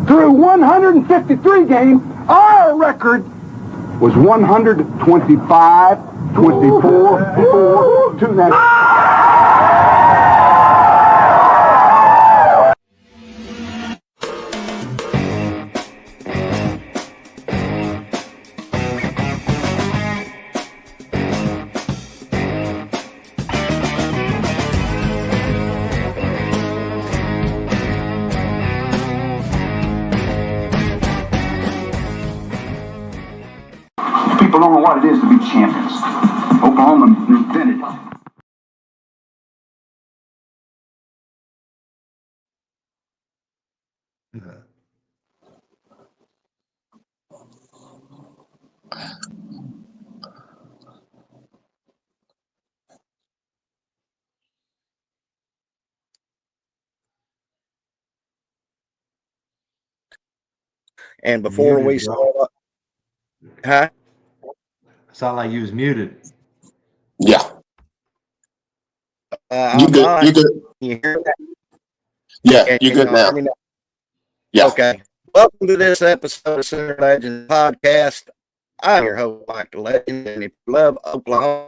through 153 games, our record was 125, 24, 4, 2. People don't know what it is to be champions. Oklahoma invented it. And before muted, we start, huh? Sound like you was muted. Yeah. You good? You good? Can you hear that? Yeah, you good now. Yeah. Okay. Welcome to this episode of Sooner Legends Podcast. I'm your host, Mike the Legend, and if you love Oklahoma,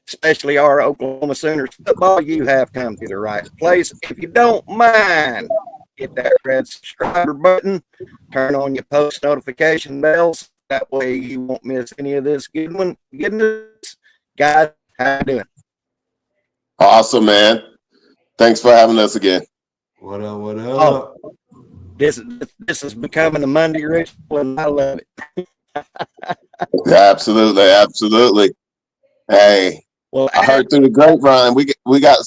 especially our Oklahoma Sooners football, you have come to the right place. If you don't mind, hit that red subscriber button, turn on your post notification bells. That way you won't miss any of this goodness. Guys, how you doing? Awesome, man. Thanks for having us again. What up? What up? Oh, this is becoming a Monday ritual, and I love it. Absolutely, absolutely. Hey, well, I heard through the grapevine we got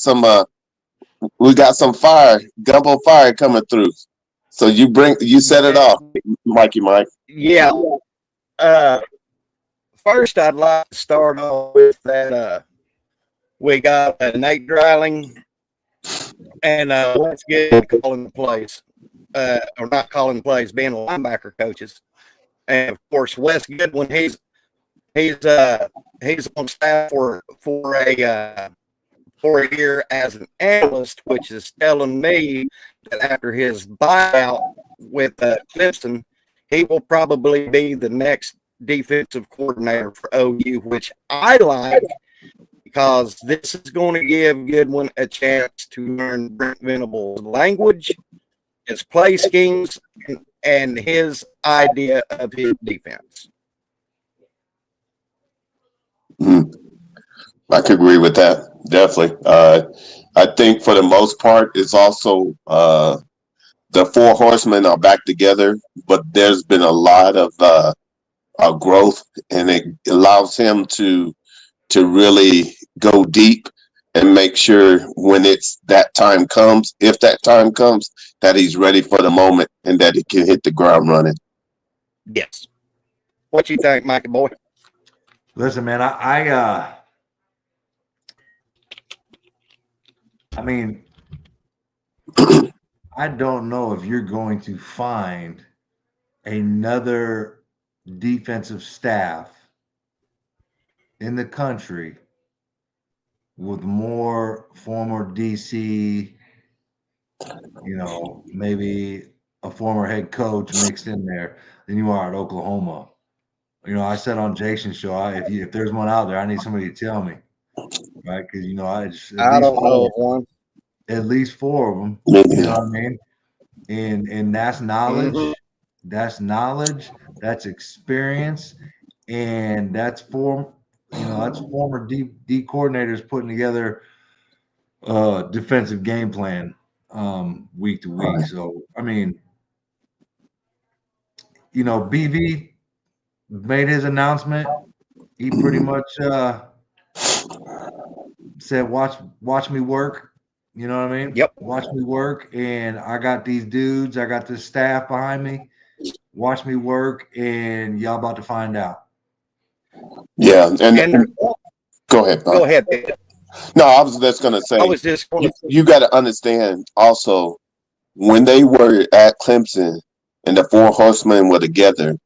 some fire, gumbo fire coming through. So you set it off, Mikey Mike. Yeah. First, I'd like to start off with that. We got Nate Dreiling and let's get calling the plays, or not calling plays, being linebacker coaches, and of course Wes Goodwin. He's on staff for a year as an analyst, which is telling me that after his buyout with Clemson, he will probably be the next defensive coordinator for OU, which I like because this is going to give Goodwin a chance to learn Brent Venables' language, his play schemes, and his idea of his defense. I could agree with that. Definitely. I think for the most part, it's also the four horsemen are back together, but there's been a lot of growth, and it allows him to really go deep and make sure when that time comes, if that time comes, that he's ready for the moment and that he can hit the ground running. Yes. What you think, Mikey boy? Listen, man, I mean, I don't know if you're going to find another defensive staff in the country with more former DC, maybe a former head coach mixed in there than you are at Oklahoma. I said on Jason's show, if there's one out there, I need somebody to tell me, right? Because I don't know of one. At least four of them. You know what I mean? And that's knowledge. Mm-hmm. That's knowledge. That's experience, and that's former D coordinators putting together defensive game plan week to week. So I mean, BV made his announcement. He pretty much said, "Watch me work." You know what I mean? Yep. Watch me work, and I got these dudes. I got this staff behind me. Watch me work, and y'all about to find out. Yeah, and go ahead. Go ahead. No, I was just going to say, you got to understand also, when they were at Clemson and the four horsemen were together,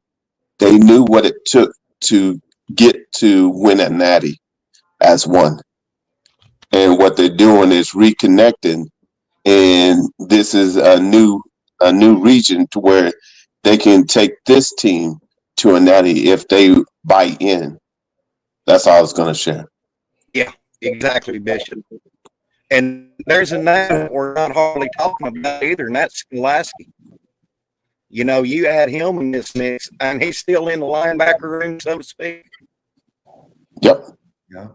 they knew what it took to get to win a natty as one. And what they're doing is reconnecting, and this is a new a new region to where they can take this team to a natty if they buy in. That's all I was going to share. Yeah, exactly, Bishop. And there's a name that we're not hardly talking about either, and that's Skolaski. You know, you add him in this mix, and he's still in the linebacker room, so to speak. Yep. Yeah.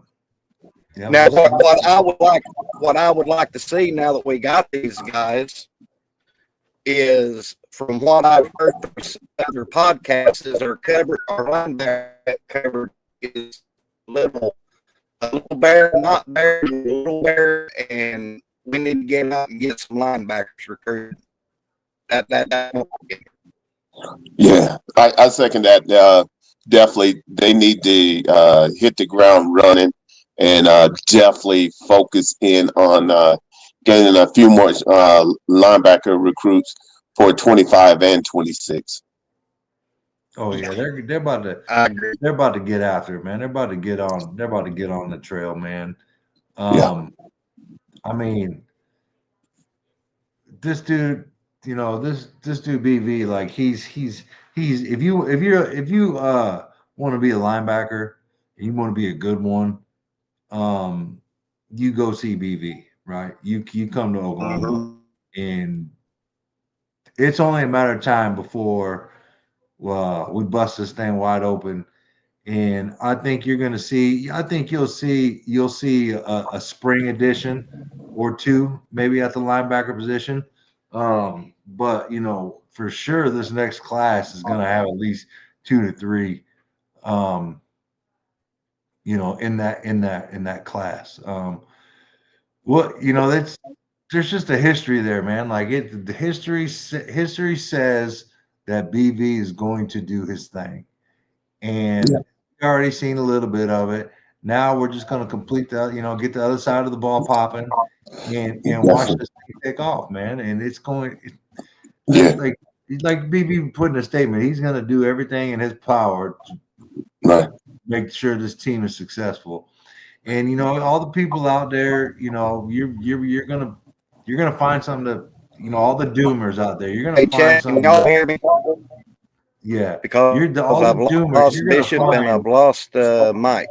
Yeah. Now, what I would like to see now that we got these guys is, from what I've heard from some other podcasts, is our linebacker coverage is a little better, not better, a little better, and we need to get out and get some linebackers recruited. That Yeah, I second that. Definitely, they need to hit the ground running and definitely focus in on getting a few more linebacker recruits for 25 and 26. Oh yeah, they're about to I agree. they're about to get after it, man. They're about to get on. They're about to get on the trail, man. Yeah. I mean, this dude, this dude BV, like he's if you want to be a linebacker and you want to be a good one, um, you go see BV, right? You come to Oklahoma, and it's only a matter of time before we bust this thing wide open. And I think you're going to see. I think you'll see a spring edition or two, maybe at the linebacker position. But for sure, this next class is going to have at least 2 to 3. In that class. That's there's just a history there, man. Like the history says that BV is going to do his thing, and we've already seen a little bit of it. Now we're just going to complete get the other side of the ball popping, and watch this thing take off, man. And it's going, Yeah. like BB put in a statement. He's going to do everything in his power to Right. make sure this team is successful. And all the people out there, you're gonna find something to, all the doomers out there. You're gonna Hey, find Chad, can something y'all that, hear me? yeah, Because all I've the doomers. lost Bishop and I've lost Mike.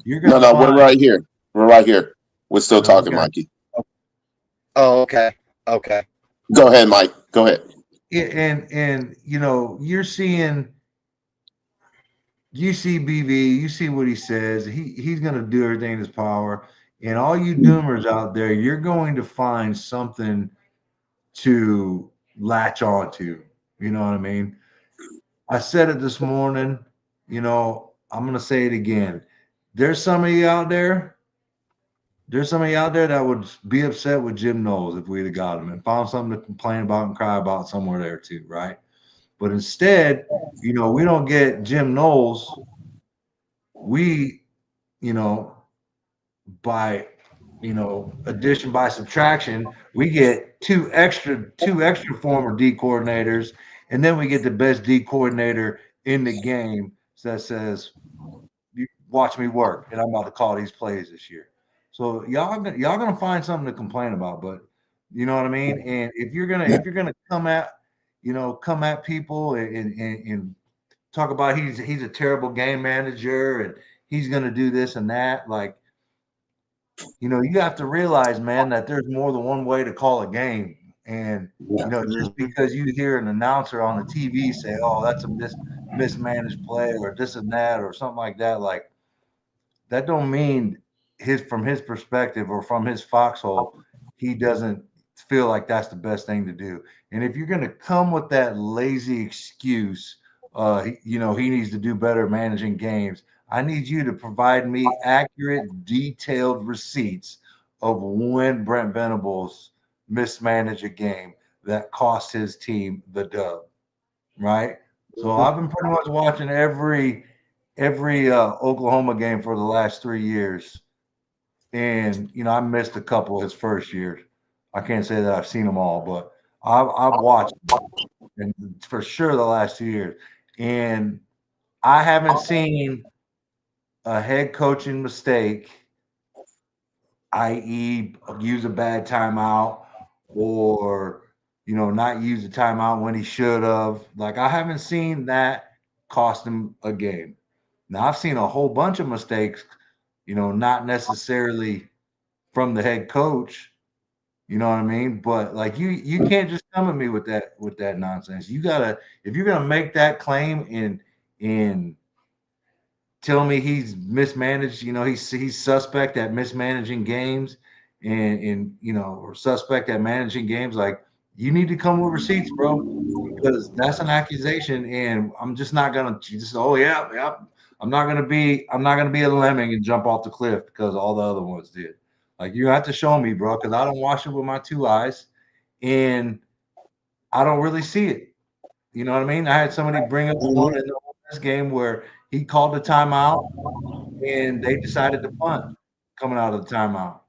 You're No, gonna we're find. right here. We're right here. We're still talking, Okay. Mikey. Oh, okay. Okay. Go ahead, Mike. Go ahead. Yeah, and you see BV, you see what he says. He's gonna do everything in his power. And all you doomers out there, you're going to find something to latch on to. You know what I mean? I said it this morning. I'm gonna say it again. There's some of you out there. There's somebody out there that would be upset with Jim Knowles if we'd have got him and found something to complain about and cry about somewhere there too, right? But instead, we don't get Jim Knowles. We, you know, by addition by subtraction, we get two extra former D coordinators, and then we get the best D coordinator in the game that says, "You watch me work," and I'm about to call these plays this year. So y'all gonna find something to complain about, but you know what I mean. And if you're gonna come at people and talk about he's a terrible game manager and he's gonna do this and that, like, you have to realize, man, that there's more than one way to call a game. And just because you hear an announcer on the TV say, "Oh, that's a mismanaged play," or this and that, or something like that, like, that don't mean from his perspective or from his foxhole, he doesn't feel like that's the best thing to do. And if you're going to come with that lazy excuse, he needs to do better managing games. I need you to provide me accurate, detailed receipts of when Brent Venables mismanaged a game that cost his team the dub. Right. So I've been pretty much watching every Oklahoma game for the last 3 years, and I missed a couple of his first years. I can't say that I've seen them all, but I've watched them, and for sure the last 2 years, and I haven't seen a head coaching mistake, i.e., use a bad timeout or not use the timeout when he should have. Like, I haven't seen that cost him a game. Now, I've seen a whole bunch of mistakes, not necessarily from the head coach. You know what I mean? But like you can't just come at me with that nonsense. You gotta, if you're gonna make that claim and tell me he's mismanaged, he's suspect at mismanaging games and or suspect at managing games, like, you need to come with receipts, bro, because that's an accusation, and I'm just not gonna just, oh yeah, yeah. I'm not gonna be a lemming and jump off the cliff because all the other ones did. Like, you have to show me, bro, because I don't watch it with my two eyes, and I don't really see it. You know what I mean? I had somebody bring up one in this game where he called the timeout and they decided to punt coming out of the timeout.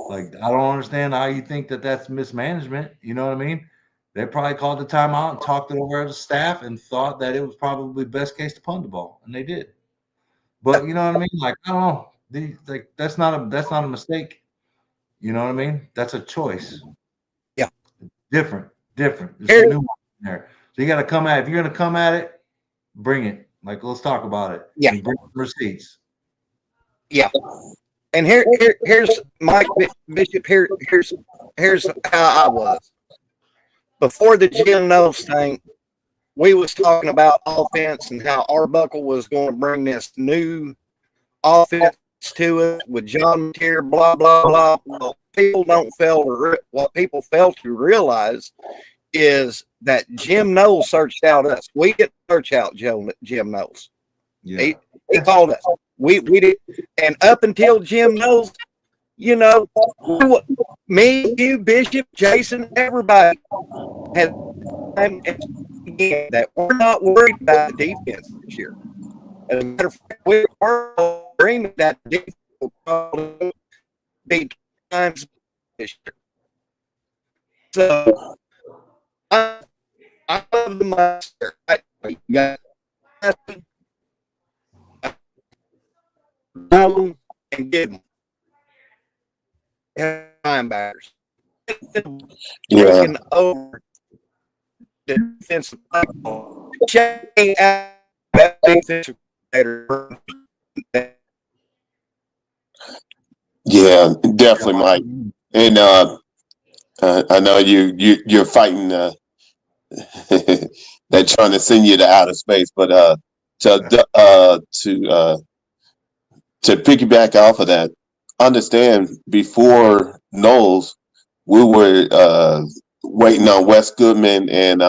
Like, I don't understand how you think that that's mismanagement. You know what I mean? They probably called the timeout and talked it over as a staff and thought that it was probably best case to punt the ball, and they did. But you know what I mean? Like, I don't know. Like, that's not a mistake. You know what I mean? That's a choice. Yeah. Different. There's some nuance in there. So you got to come at. If you're gonna come at it, bring it. Like, let's talk about it. Yeah. And bring receipts. Yeah. And here's Mike Bishop. Here's how I was before the Jim Knowles thing. We was talking about offense and how Arbuckle was going to bring this new offense to us with John Tier, blah blah blah. Well, what people fail to realize is that Jim Knowles searched out us. We didn't search out Jim Knowles. Yeah. He called us. We did, and up until Jim Knowles, me, you, Bishop, Jason, everybody had time that we're not worried about the defense this year. As a matter of fact, we were agreeing that the defense will probably be times this year. So I love the master. You got and give them linebackers. Taking over the defensive football. Checking out that defensive player. Yeah, definitely, Mike. And I know you're fighting. They're trying to send you to outer space, but to piggyback off of that, understand before Knowles, we were waiting on Wes Goodman and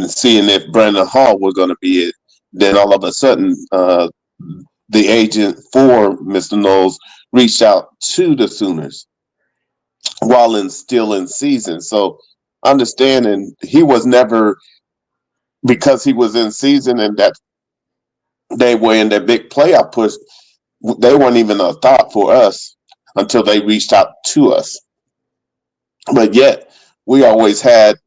seeing if Brandon Hall was going to be it. Then all of a sudden, the agent for Mr. Knowles reached out to the Sooners while still in season. So understanding he was never, because he was in season and that they were in their big playoff push, they weren't even a thought for us until they reached out to us. But yet we always thought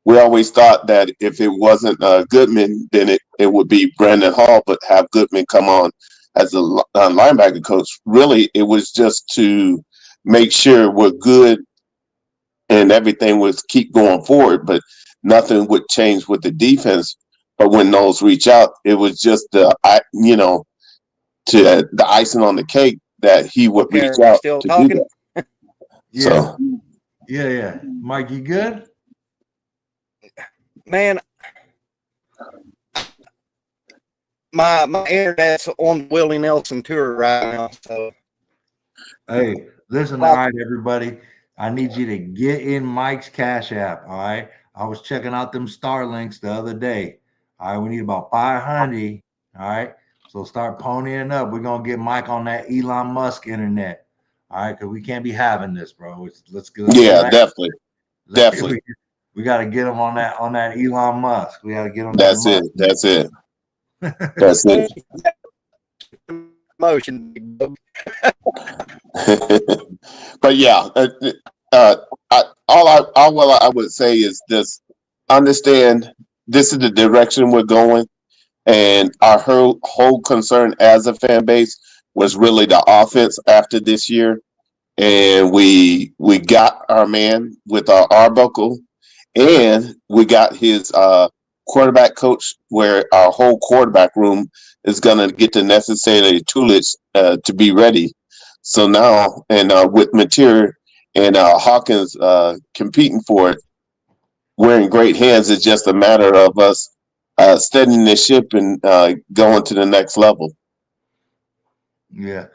that if it wasn't Goodman, then it would be Brandon Hall, but have Goodman come on as a linebacker coach. Really, it was just to make sure we're good and everything was keep going forward, but nothing would change with the defense. But when Knowles reached out, it was just the icing on the cake that he would reach out Still to talking? do that. Yeah. So, Yeah. Mike, you good? Man, my internet's on the Willie Nelson tour right now. So, hey, listen, all right, everybody. I need you to get in Mike's Cash App. All right. I was checking out them Starlinks the other day. All right, we need about 500. All right. So start ponying up. We're gonna get Mike on that Elon Musk internet. All right, because we can't be having this, bro. Let's go. yeah, definitely. We got to get him on that Elon Musk. We got to get him. That's it. That's it. Motion. But yeah, all I would say is this: understand this is the direction we're going, and our whole concern as a fan base was really the offense after this year, and we got our man with our Arbuckle, and we got his quarterback coach, where our whole quarterback room is going to get the necessary tools to be ready. So now, and with Material and Hawkins competing for it, we're in great hands. It's just a matter of us steadying the ship and going to the next level. Yeah.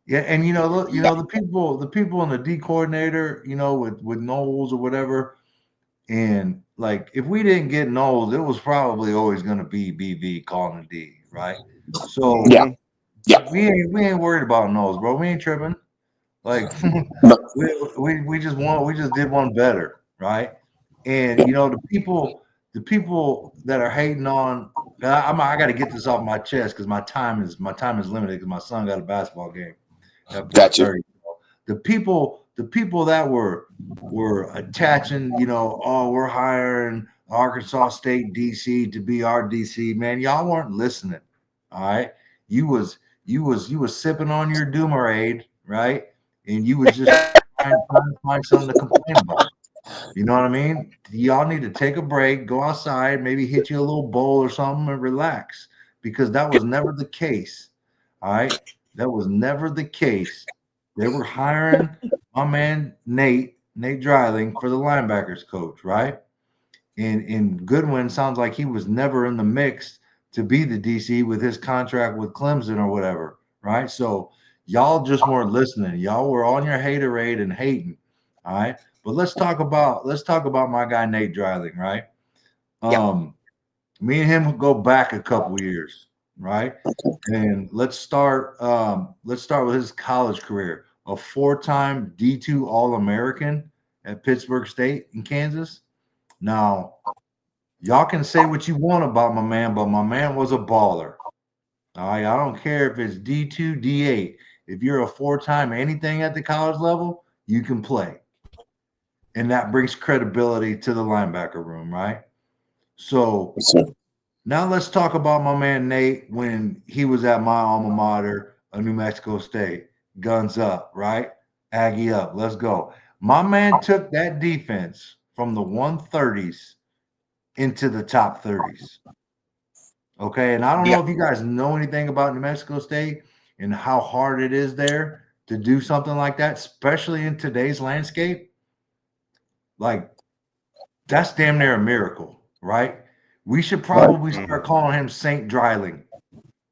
Yeah, and look, the people in the D coordinator, with Knowles or whatever, and like if we didn't get Knowles, it was probably always going to be BV calling the D, right? So Yeah, yeah. we ain't worried about Knowles, bro. We ain't tripping. Like No, we just did one better, right? And the people that are hating on, I got to get this off my chest because my time is limited because my son got a basketball game at gotcha. 4:30. The people that were attaching, oh, we're hiring Arkansas State DC to be our DC, man. Y'all weren't listening. All right. You was sipping on your Doomerade, right? And you was just trying to find something to complain about. You know what I mean? Y'all need to take a break, go outside, maybe hit you a little bowl or something and relax because that was never the case. All right. That was never the case. They were hiring my man Nate Dryling for the linebackers coach, right? And Goodwin sounds like he was never in the mix to be the DC with his contract with Clemson or whatever, right? So y'all just weren't listening. Y'all were on your haterade and hating. All right. But let's talk about my guy Nate Dryling, right? Yeah. Me and him go back a couple years, right? And let's start with his college career. A four-time D2 All-American at Pittsburgh State in Kansas. Now, y'all can say what you want about my man, but my man was a baller. All right, I don't care if it's D2, D8. If you're a four-time anything at the college level, you can play. And that brings credibility to the linebacker room, right? So So, now let's talk about my man Nate when he was at my alma mater, New Mexico State. Guns up, right? Aggie up. Let's go. My man took that defense from the 130s into the top 30s. Okay. And I don't know Yeah. if you guys know anything about New Mexico State and how hard it is there to do something like that, especially in today's landscape. Like, that's damn near a miracle, right? We should right. probably start calling him Saint Dryling,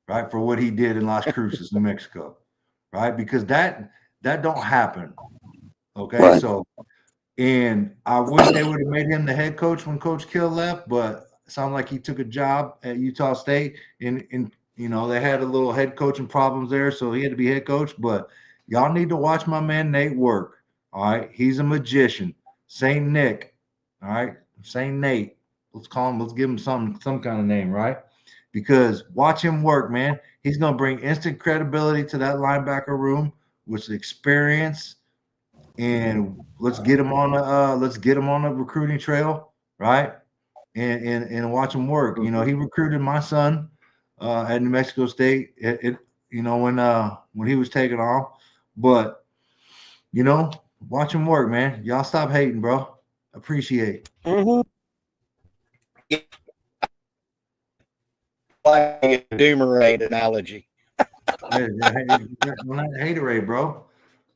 right, for what he did in Las Cruces, New Mexico, right? Because that don't happen. Okay, Right. so and I wish they would have made him the head coach when Coach Kill left, but it sounded like he took a job at Utah State, and they had a little head coaching problems there, so he had to be head coach. But y'all need to watch my man Nate work. All right, he's a magician. Saint Nick. All right, Saint Nate. Let's call him. Let's give him some kind of name, right? Because watch him work, man. He's gonna bring instant credibility to that linebacker room with experience, and let's get him on the recruiting trail, right? And watch him work. He recruited my son at New Mexico State. When he was taking off, but watch him work, man. Y'all stop hating, bro. Appreciate. Mm-hmm. Yeah. Like a Doomerade analogy. Yeah, haterade, bro.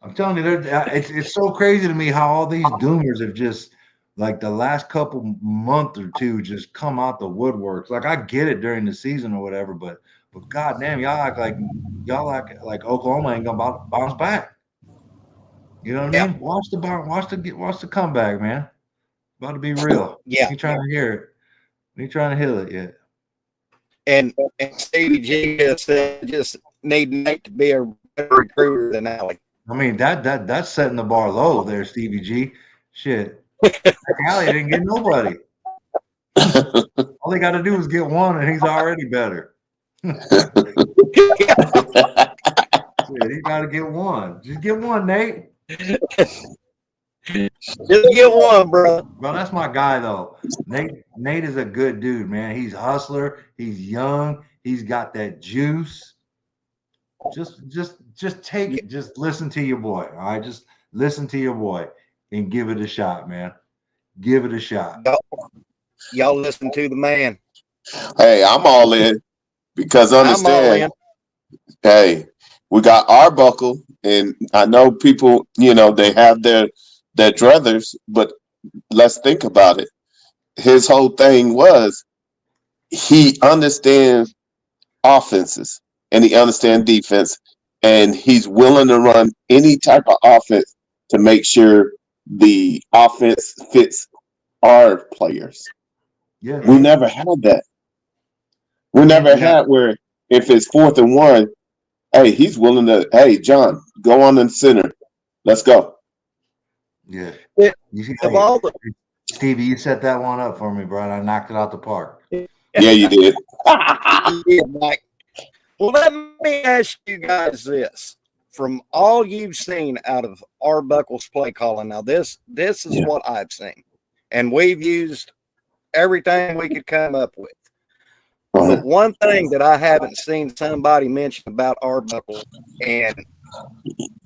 I'm telling you, it's so crazy to me how all these doomers have just like the last couple month or two just come out the woodworks. Like I get it during the season or whatever, but goddamn, y'all act like Oklahoma ain't gonna bounce back. You know what I Yeah. mean? Watch the comeback, man. About to be real. Yeah. Ain't trying to hear it. Ain't trying to hear it yet. And Stevie G just need Nate to be a better recruiter than Allie. I mean that's setting the bar low there, Stevie G. Shit. Allie didn't get nobody. All they got to do is get one, and he's already better. Shit, he got to get one. Just get one, Nate. Just get one, bro. Bro, that's my guy though. Nate is a good dude, man. He's a hustler. He's young. He's got that juice. Just take it. Just listen to your boy. All right. Just listen to your boy and give it a shot, man. Give it a shot. Y'all listen to the man. Hey, I'm all in because I'm all understand. in. Hey, we got Arbuckle, and I know people. They have their druthers, but let's think about it. His whole thing was he understands offenses and he understands defense, and he's willing to run any type of offense to make sure the offense fits our players. Yeah. We never had that. We never Yeah. had where if it's 4th and 1, hey, he's willing to, hey, John, go on in the center. Let's go. Yeah. It, You, of hey, all the Stevie, you set that one up for me, bro. I knocked it out the park. Yeah, you did. yeah, Mike. Well, let me ask you guys this: from all you've seen out of Arbuckle's play calling, now this is what I've seen, and we've used everything we could come up with. But one thing that I haven't seen somebody mention about Arbuckle, and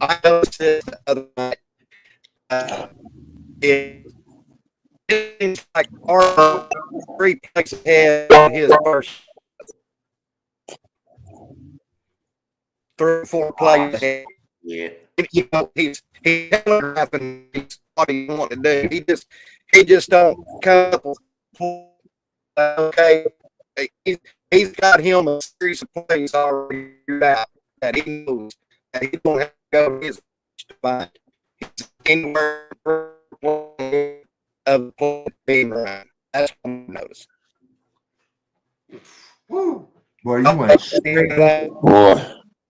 I noticed this the other night, it seems like Arbuckle 3 plays ahead of his first 3 or 4 plays ahead. Yeah. He's telegraphing what he want to do. He just don't come up with okay. He's got him a series of plays already out that he knows that he's going to have to go to his to find. He's anywhere of the play being run. That's what I noticed. Woo. Boy, you went straight. Boy.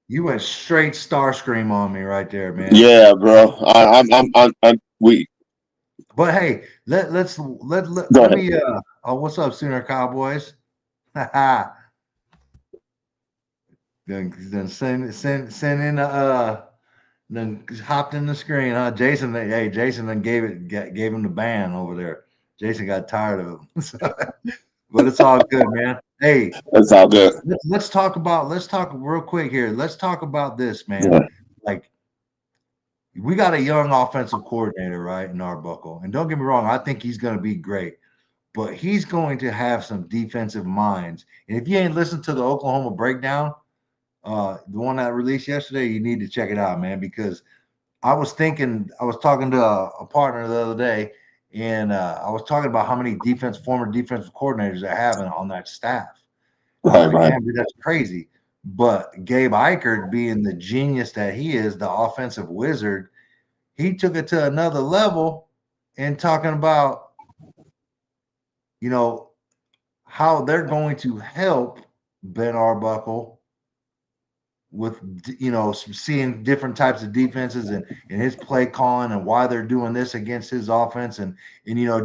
You went straight Starscream on me right there, man. Yeah, bro. We. But hey, let Go ahead. me what's up, Sooner Cowboys? Then send in then hopped in the screen, huh? Jason, hey, Jason then gave him the ban over there. Jason got tired of him. But it's all good, man. Hey, It's all good. let's talk real quick here. Let's talk about this, man. Yeah. Like, we got a young offensive coordinator, right, in Arbuckle. And don't get me wrong, I think he's going to be great, but he's going to have some defensive minds. And if you ain't listened to the Oklahoma breakdown, the one that released yesterday, you need to check it out, man, because I was talking to a partner the other day, and I was talking about how many former defensive coordinators they have on that staff. I was like, Right. damn, dude, that's crazy. But Gabe Eichert, being the genius that he is, the offensive wizard, he took it to another level and talking about, how they're going to help Ben Arbuckle with, seeing different types of defenses and his play calling and why they're doing this against his offense and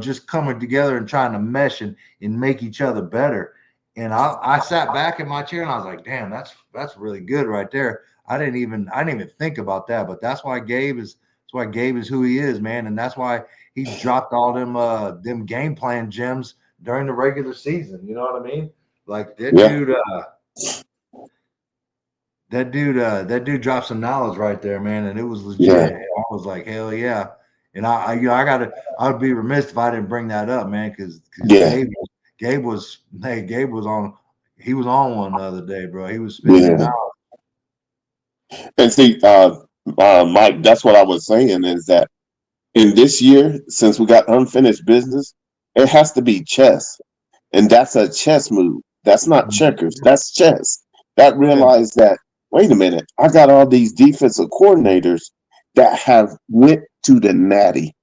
just coming together and trying to mesh and make each other better. And I sat back in my chair and I was like, damn, that's really good right there. I didn't even think about that, but that's why Gabe is who he is, man. And that's why he dropped all them game plan gems during the regular season. You know what I mean? Like that dude, that dude dropped some knowledge right there, man, and it was legit. Yeah. I was like, hell yeah. And I would be remiss if I didn't bring that up, man, because Gabe was on one the other day, bro. He was spitting it out. And see, Mike, that's what I was saying is that in this year, since we got unfinished business, it has to be chess. And that's a chess move. That's not checkers. That's chess. That realized that, wait a minute, I got all these defensive coordinators that have went to the natty.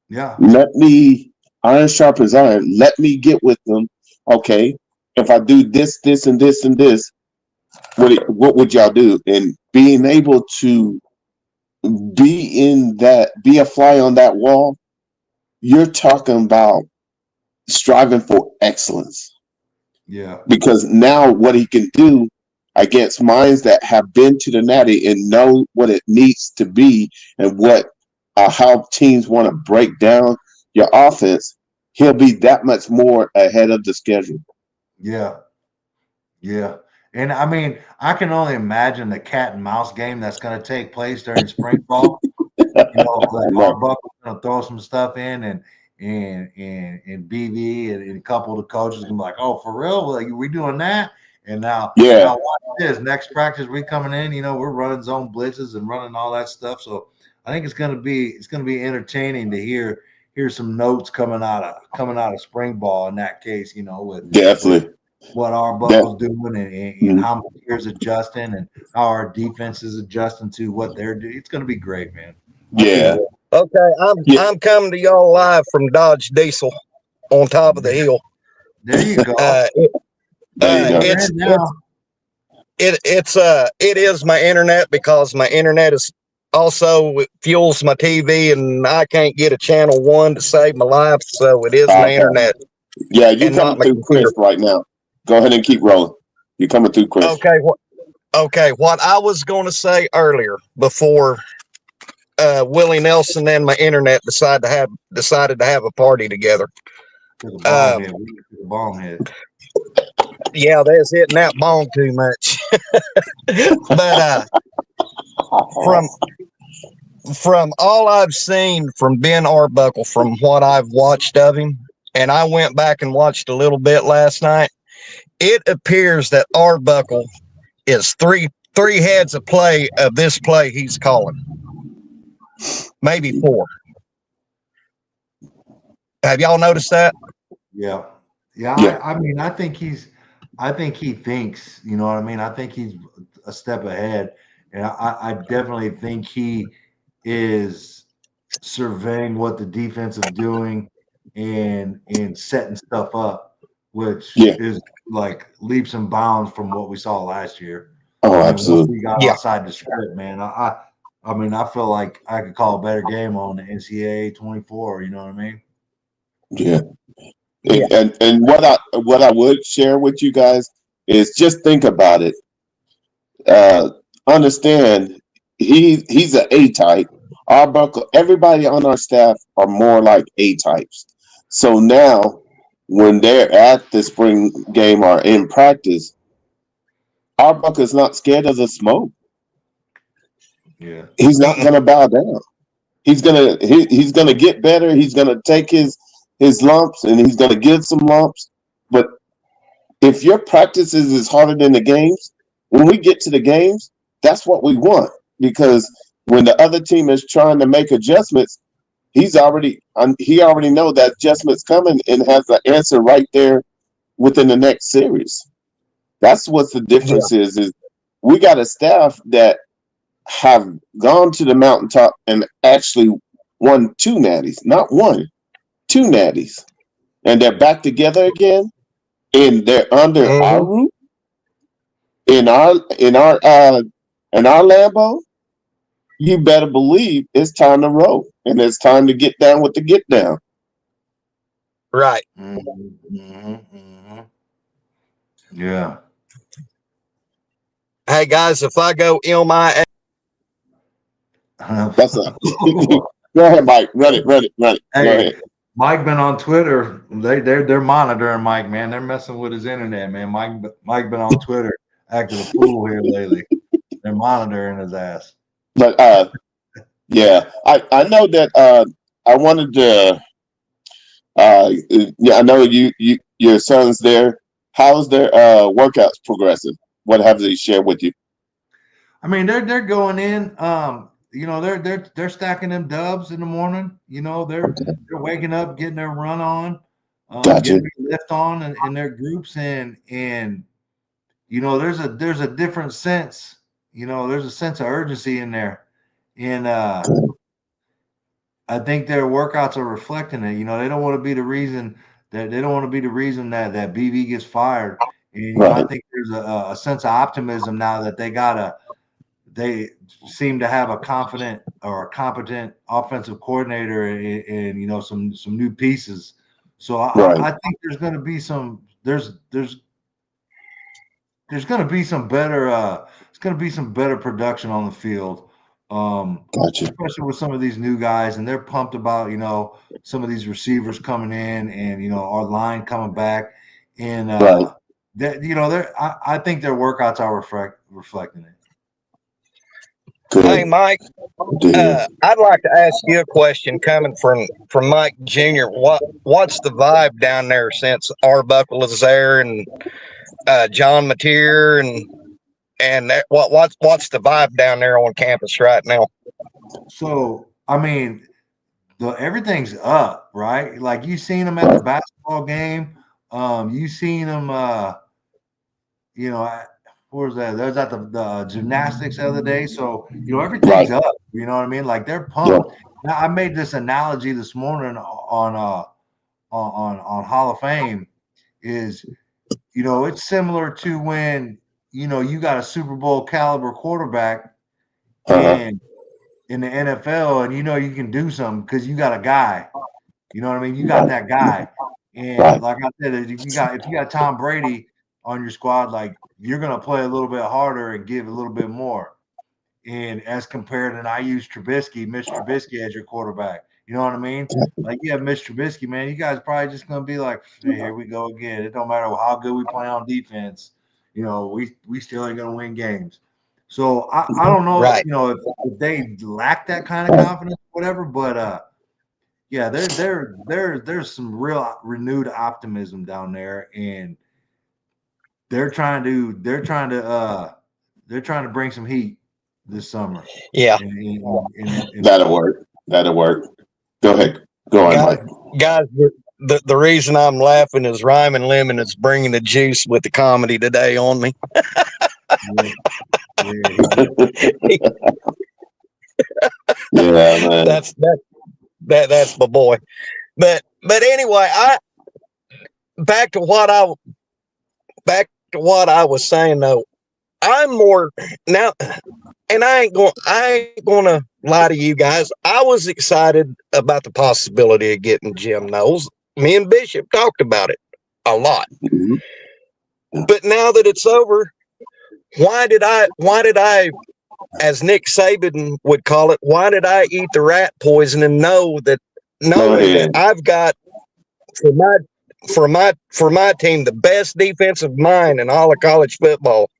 Yeah. Let me, iron sharpens iron, let me get with them. Okay, if I do this, this, and this, and this, what would y'all do? And being able to be a fly on that wall, you're talking about striving for excellence. Yeah. Because now what he can do against minds that have been to the natty and know what it needs to be and how teams want to break down your offense, he'll be that much more ahead of the schedule. Yeah. Yeah. And I mean, I can only imagine the cat and mouse game that's going to take place during spring ball. like Right. Arbuckle's gonna throw some stuff in, and BB and a couple of the coaches gonna be like, "Oh, for real? Like, we doing that?" And now Yeah. watch this. Next practice, we coming in. We're running zone blitzes and running all that stuff. So I think it's gonna be entertaining to hear some notes coming out of spring ball in that case. With Definitely. what Arbuckle's doing and how Mateer's adjusting and how our defense is adjusting to what they're doing. It's going to be great, man. Yeah. Okay, Yeah. I'm coming to y'all live from Dodge Diesel on top of the hill. There you go. There you go. It is my internet, because my internet is also, it fuels my TV, and I can't get a channel 1 to save my life, so it is my Okay. internet. Yeah, you and not coming my through computer. Chris right now. Go ahead and keep rolling. You're coming through Chris. Okay, what I was going to say earlier, before Willie Nelson and my internet decided to have a party together. To the bomb head. Yeah, that's hitting that bong too much. But from all I've seen from Ben Arbuckle, from what I've watched of him, and I went back and watched a little bit last night, it appears that Arbuckle is three heads of play of this play he's calling. Maybe 4. Have y'all noticed that? Yeah. I mean, I think he thinks, you know what I mean? I think he's a step ahead. And I definitely think he is surveying what the defense is doing and setting stuff up, which is like leaps and bounds from what we saw last year. Oh, Once we got Yeah. outside the script, man, I mean, I feel like I could call a better game on the NCAA 24. You know what I mean? Yeah. Yeah. And what I would share with you guys is just think about it. Understand he's an A type. Arbuckle, everybody on our staff are more like A types. So now when they're at the spring game or in practice, Arbuckle is not scared of the smoke. Yeah. He's not gonna bow down. He's gonna get better. He's gonna take his lumps, and he's gonna give some lumps. But if your practices is harder than the games, when we get to the games, that's what we want. Because when the other team is trying to make adjustments, he already know that adjustment's coming and has the answer right there within the next series. That's what the difference is we got a staff that have gone to the mountaintop and actually won 2 natties, not 1, 2 natties. And they're back together again, and they're under our roof, in our Lambo. You better believe it's time to roll, and it's time to get down with the get down. Right. Yeah. Hey guys, if I go MIA, That's a go ahead, Mike. Run it. Hey, Go ahead. Mike been on Twitter. They're monitoring Mike, man. They're messing with his internet, man. Mike been on Twitter acting a fool here lately. They're monitoring his ass. But yeah, I know that I wanted to I know your son's there. How's their workouts progressing? What have they shared with you? I mean, they're going in. They're stacking them dubs in the morning. They're waking up, getting their run on, Gotcha. getting their lift on in their groups, and there's a different sense. There's a sense of urgency in there, and I think their workouts are reflecting it. They don't want to be the reason that that BB gets fired. And I think there's a sense of optimism now that they seem to have a confident or a competent offensive coordinator and some new pieces. So I think there's going to be some better it's going to be some better production on the field. Gotcha. Especially with some of these new guys, and they're pumped about some of these receivers coming in and our line coming back, and I think their workouts are reflecting it. Hey, Mike. I'd like to ask you a question coming from Mike Jr. What's the vibe down there since Arbuckle is there and John Mateer and what's the vibe down there on campus right now? So I mean, everything's up, right? Like you seen them at the basketball game. You seen them. You know, what was that? That was at the gymnastics the other day. So everything's up. You know what I mean? Like they're pumped. Now I made this analogy this morning on Hall of Fame. Is it's similar to when you got a Super Bowl caliber quarterback and in the NFL, and you can do something because you got a guy. You know what I mean? You got that guy. And like I said, if you got Tom Brady on your squad, like you're gonna play a little bit harder and give a little bit more. And as compared, and I use Mitch Trubisky as your quarterback. You know what I mean? Like you have Mitch Trubisky, man. You guys probably just gonna be like, hey, here we go again. It don't matter how good we play on defense. We still ain't gonna win games. So I don't know, Right. if they lack that kind of confidence, whatever. But yeah, there's some real renewed optimism down there, and they're trying to bring some heat this summer. Yeah. That'll work. Go ahead. Go on, Mike. Guys, the reason I'm laughing is Ryman Lemon is bringing the juice with the comedy today on me. Yeah, man. That's my boy. But anyway, back to what I was saying though. I'm more now, and I ain't gonna lie to you guys. I was excited about the possibility of getting Jim Knowles. Me and Bishop talked about it a lot. Mm-hmm. But now that it's over, why did I, as Nick Saban would call it, why did I eat the rat poison and knowing that I've got for my team the best defensive mind in all of college football?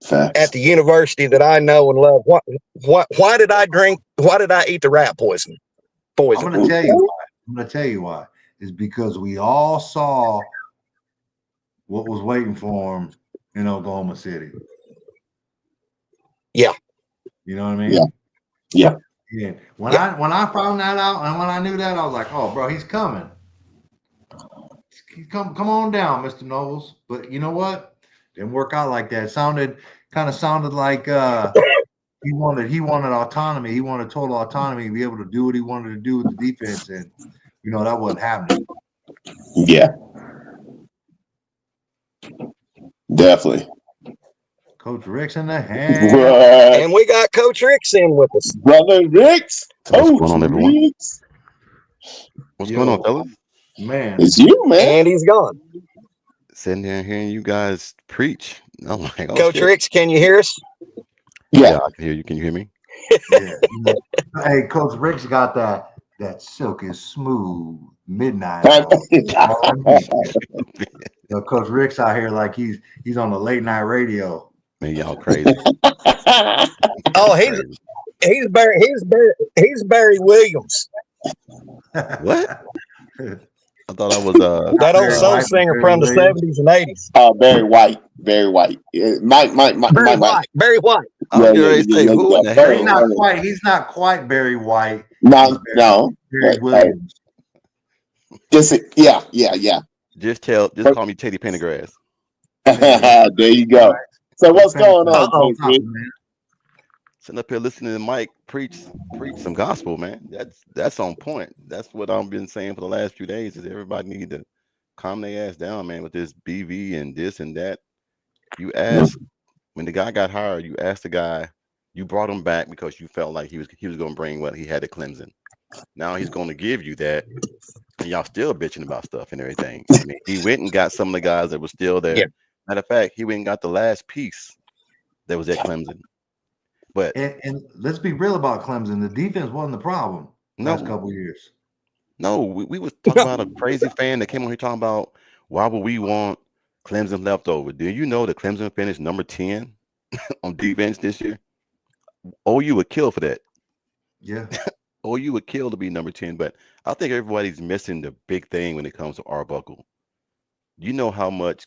Facts. At the university that I know and love. Why did I eat the rat poison? I'm gonna tell you why. Is because we all saw what was waiting for him in Oklahoma City. Yeah. You know what I mean? Yeah. When I found that out and when I knew that, I was like, oh, bro, he's coming. Come on down, Mr. Nobles. But you know what? Didn't work out like that. Kind of sounded like he wanted autonomy. He wanted total autonomy to be able to do what he wanted to do with the defense, and that wasn't happening. Yeah, definitely. Coach Rick's in the hand, and we got Coach Rick's in with us. Brother Rick's. What's going on, everyone? What's going on, fellas? Man, it's you, man. And he's gone. Sitting here hearing you guys preach. I'm like, Coach Rick's, can you hear us? Yeah, I can hear you. Can you hear me? Yeah. Hey, Coach Rick's got that silky smooth midnight. Coach Rick's out here like he's on the late night radio. Man, y'all crazy. Oh, he's Barry Williams. What? I thought I was that old soul singer from the 70s and 80s. Barry White. Mike. Barry White. He's not quite Barry White. No. Barry Williams. Yeah. Just call me Teddy Pendergrass. There you go. So what's going on, Coach Rick? Sitting up here listening to Mike preach some gospel, man. That's on point. That's what I've been saying for the last few days. Is everybody need to calm their ass down, man, with this BV and this and that. You asked when the guy got hired. You asked the guy. You brought him back because you felt like he was going to bring what he had at Clemson. Now he's going to give you that, and y'all still bitching about stuff and everything. I mean, he went and got some of the guys that were still there. Yeah. Matter of fact, he went and got the last piece that was at Clemson. But and let's be real about Clemson. The defense wasn't the problem last couple of years. No, we was talking about a crazy fan that came on here talking about why would we want Clemson left over? Do you know that Clemson finished number 10 on defense this year? OU would kill for that. Yeah. OU would kill to be number 10, but I think everybody's missing the big thing when it comes to Arbuckle. You know how much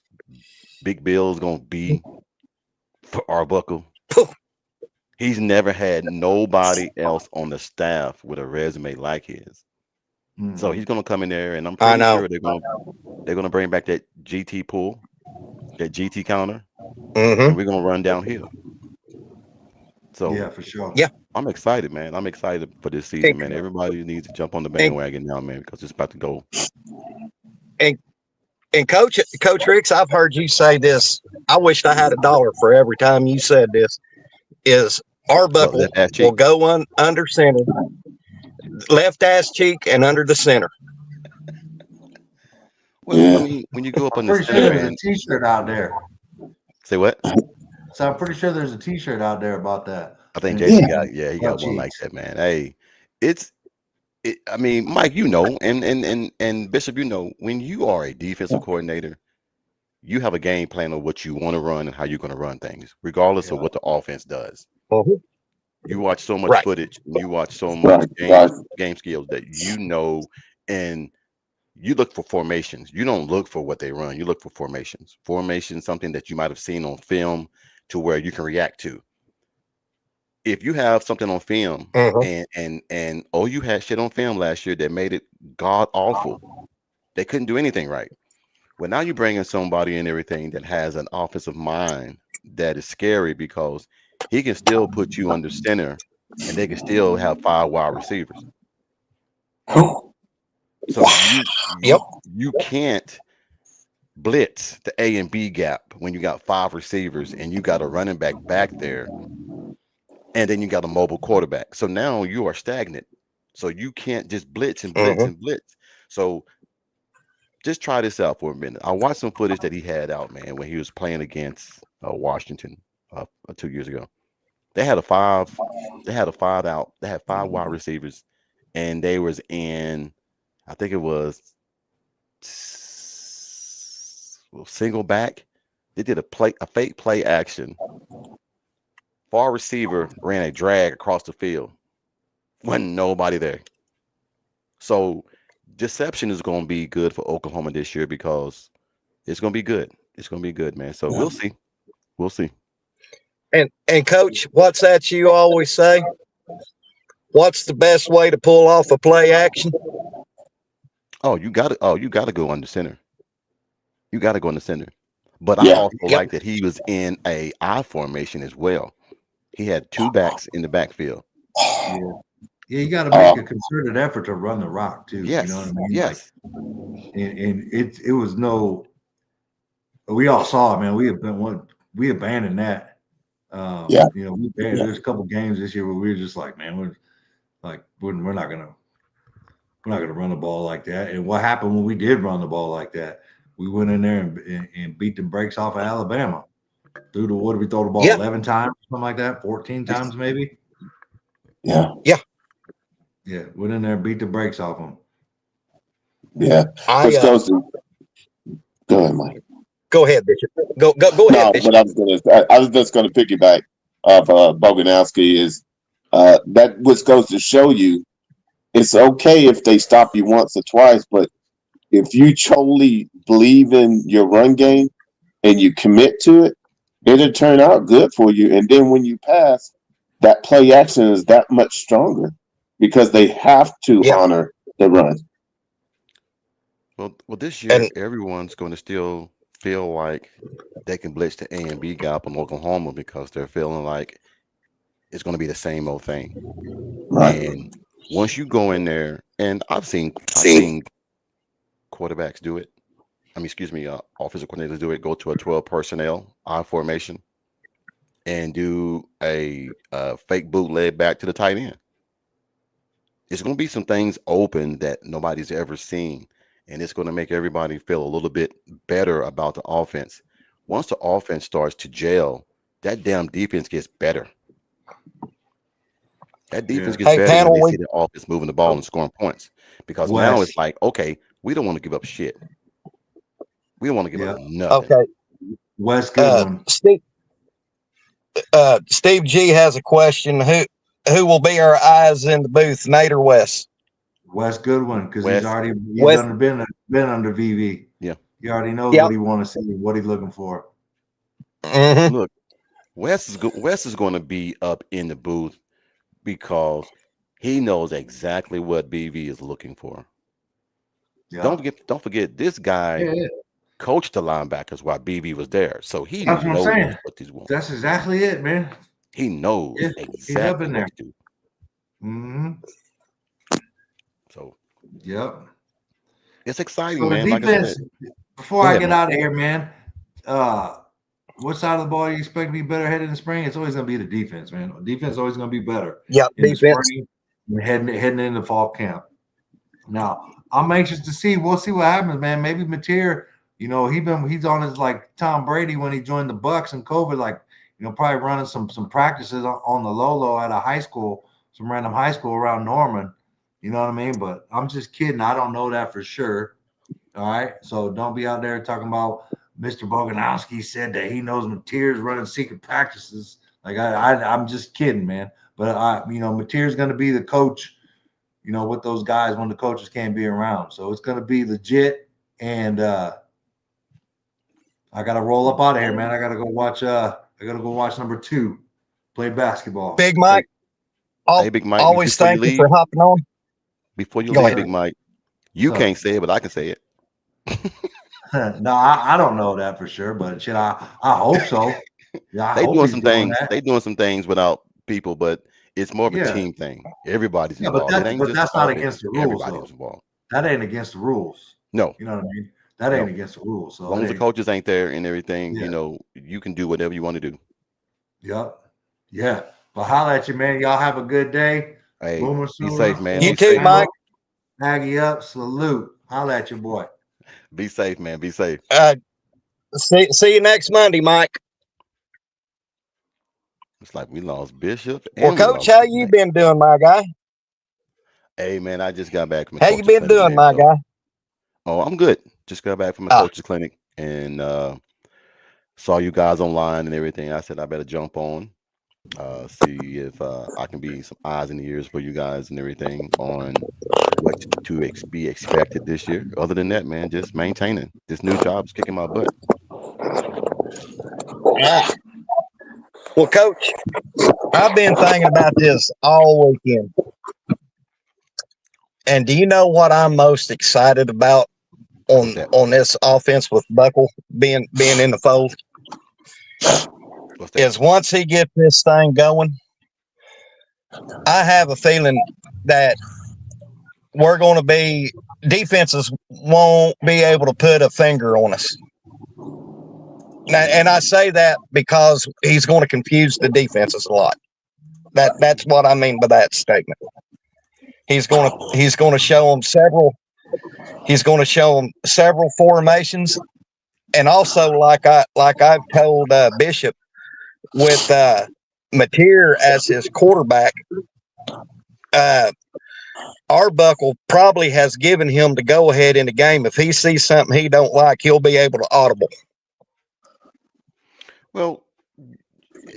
Big Bill's gonna be for Arbuckle. He's never had nobody else on the staff with a resume like his. So he's gonna come in there, and I'm pretty sure they're gonna bring back that GT pool, that GT counter, and we're gonna run downhill. So yeah, for sure. Yeah. I'm excited, man. I'm excited for this season, man. Everybody needs to jump on the bandwagon now, man, because it's about to go. And Coach Ricks, I've heard you say this. I wished I had $1 for every time you said this. Is Arbuckle Left ass will cheek. go under center, left ass cheek, and under the center. Well, I mean, when you go up I'm on the pretty sure center, there's man. a T-shirt out there. Say what? So I'm pretty sure there's a T-shirt out there about that. I think And Jason it's- got, he butt got one like cheeks. that, man. Hey, I mean, Mike, you know, and Bishop, you know, when you are a defensive coordinator, you have a game plan of what you want to run and how you're going to run things, regardless of what the offense does. You watch so much Right. footage, and you watch so much game skills that you know, and you look for formations. You don't look for what they run. You look for formations. Formation, something that you might have seen on film to where you can react to. If you have something on film and you had shit on film last year that made it god awful, they couldn't do anything right. Well, now you bring in somebody and everything that has an offensive mind that is scary because he can still put you under center and they can still have 5 wide receivers. So you can't blitz the A and B gap when you got 5 receivers and you got a running back there, and then you got a mobile quarterback. So now you are stagnant. So you can't just blitz and blitz and blitz. So just try this out for a minute. I watched some footage that he had out, man, when he was playing against Washington 2 years ago. They had a 5 out. They had 5 wide receivers, and they was in, I think it was single back. They did a fake play action. Far receiver ran a drag across the field. Wasn't nobody there. So deception is going to be good for Oklahoma this year because it's going to be good. It's going to be good, man. So we'll see. We'll see. And Coach, what's that you always say? What's the best way to pull off a play action? You got to go under center. You got to go in the center. But I also like that he was in a I formation as well. He had 2 backs in the backfield. Yeah, you got to make a concerted effort to run the rock too. Yes. You know what I mean? Yes. Like, and it was no. We all saw it, man. We abandoned that. You know, there's a couple games this year where we were just like, man, we're not gonna run the ball like that. And what happened when we did run the ball like that? We went in there and beat the brakes off of Alabama. What did we throw the ball 11 times, something like that, 14 times maybe? Yeah. Yeah, went in there and beat the brakes off them. Yeah. Which goes to go ahead, Mike. Go ahead, Bishop. Go ahead, Bishop. But I was just gonna piggyback off Boganowski is that which goes to show you it's okay if they stop you once or twice, but if you totally believe in your run game and you commit to it, it'll turn out good for you. And then when you pass, that play action is that much stronger because they have to honor the run. Well, this year everyone's going to still feel like they can blitz the A and B gap on Oklahoma because they're feeling like it's going to be the same old thing. Right. And once you go in there, and I've seen quarterbacks do it. Offensive coordinators do it. Go to a 12 personnel I formation and do a fake bootleg back to the tight end. It's going to be some things open that nobody's ever seen, and it's going to make everybody feel a little bit better about the offense. Once the offense starts to gel, that damn defense gets better. That defense gets better when they see the offense moving the ball and scoring points. Because now it's like, okay, we don't want to give up shit. We don't want to give up nothing. Okay. Wes Goodwin. Steve G has a question. Who will be our eyes in the booth, Nate or Wes? Wes Goodwin, because he's Wes. been under VV. Yeah. He already knows Yep. what he want to see, what he's looking for. Mhm. Look, Wes is going to be up in the booth because he knows exactly what BV is looking for. Yeah. Don't forget this guy Yeah. coached the linebackers while BV was there, so he That's what I'm knows saying. what these want. That's exactly it, man. He knows Yeah, he's up exactly in what there. to do. Mm-hmm. So Yep. it's exciting, So the man. Like I defense, said, before go I ahead, get Mike. out of here, man, what side of the ball you expect to be better headed in the spring? It's always going to be the defense, man. Defense is always going to be better Yep. in the Defense. spring and heading into fall camp. Now, I'm anxious to see. We'll see what happens, man. Maybe Mateer, he's on his like Tom Brady when he joined the Bucks and COVID, like probably running some practices on the low at a high school, some random high school around Norman. You know what I mean? But I'm just kidding. I don't know that for sure. All right. So don't be out there talking about Mr. Boganowski said that he knows Mateer's running secret practices. Like I'm just kidding, man. But Mateer's going to be the coach, with those guys when the coaches can't be around. So it's going to be legit. And I got to roll up out of here, man. I got to go watch. Number 2 play basketball. Big Mike. Hey, Big Mike. Always Before you thank you for leave, hopping on. Before you Go leave, ahead. Big Mike, you can't say it, but I can say it. No, I don't know that for sure, but shit, I hope so. Yeah, I They hope doing he's some doing things. that. They doing some things without people, but it's more of a Yeah. team thing. Everybody's Yeah, but involved. It ain't just the that's not offense. against the rules, though. Everybody's involved. That ain't against the rules. No, You know what I mean? That no. ain't against the rules. As So long it as the ain't. coaches ain't there and everything, Yeah. you can do whatever you want to do. Yep. Yeah. But holla at you, man. Y'all have a good day. Hey, Boomer be Sooner. safe, man. You Be too, safe. Mike. Aggie up. Salute. Holla at your boy. Be safe, man. Be safe. See you next Monday, Mike. It's like we lost Bishop Well, and we Coach, lost how Big you Mike. been doing, my guy? Hey, man, I just got back from a How you coach's been clinic, doing, man. my So, guy? oh, I'm good. Just got back from a coach's clinic and saw you guys online and everything. I said I better jump on, see if I can be some eyes and ears for you guys and everything on what to be expected this year. Other than that, man, just maintaining. This new job is kicking my butt. Yeah. Well, Coach, I've been thinking about this all weekend. And do you know what I'm most excited about on this offense with Buckle being in the fold? What's that? Is once he gets this thing going, I have a feeling that we're going to be defenses won't be able to put a finger on us. Now, and I say that because he's going to confuse the defenses a lot. That's what I mean by that statement. He's going to show them several. He's going to show them several formations, and also like I've told Bishop with Mateer as his quarterback. Arbuckle probably has given him the go ahead in the game. If he sees something he don't like, he'll be able to audible. Well,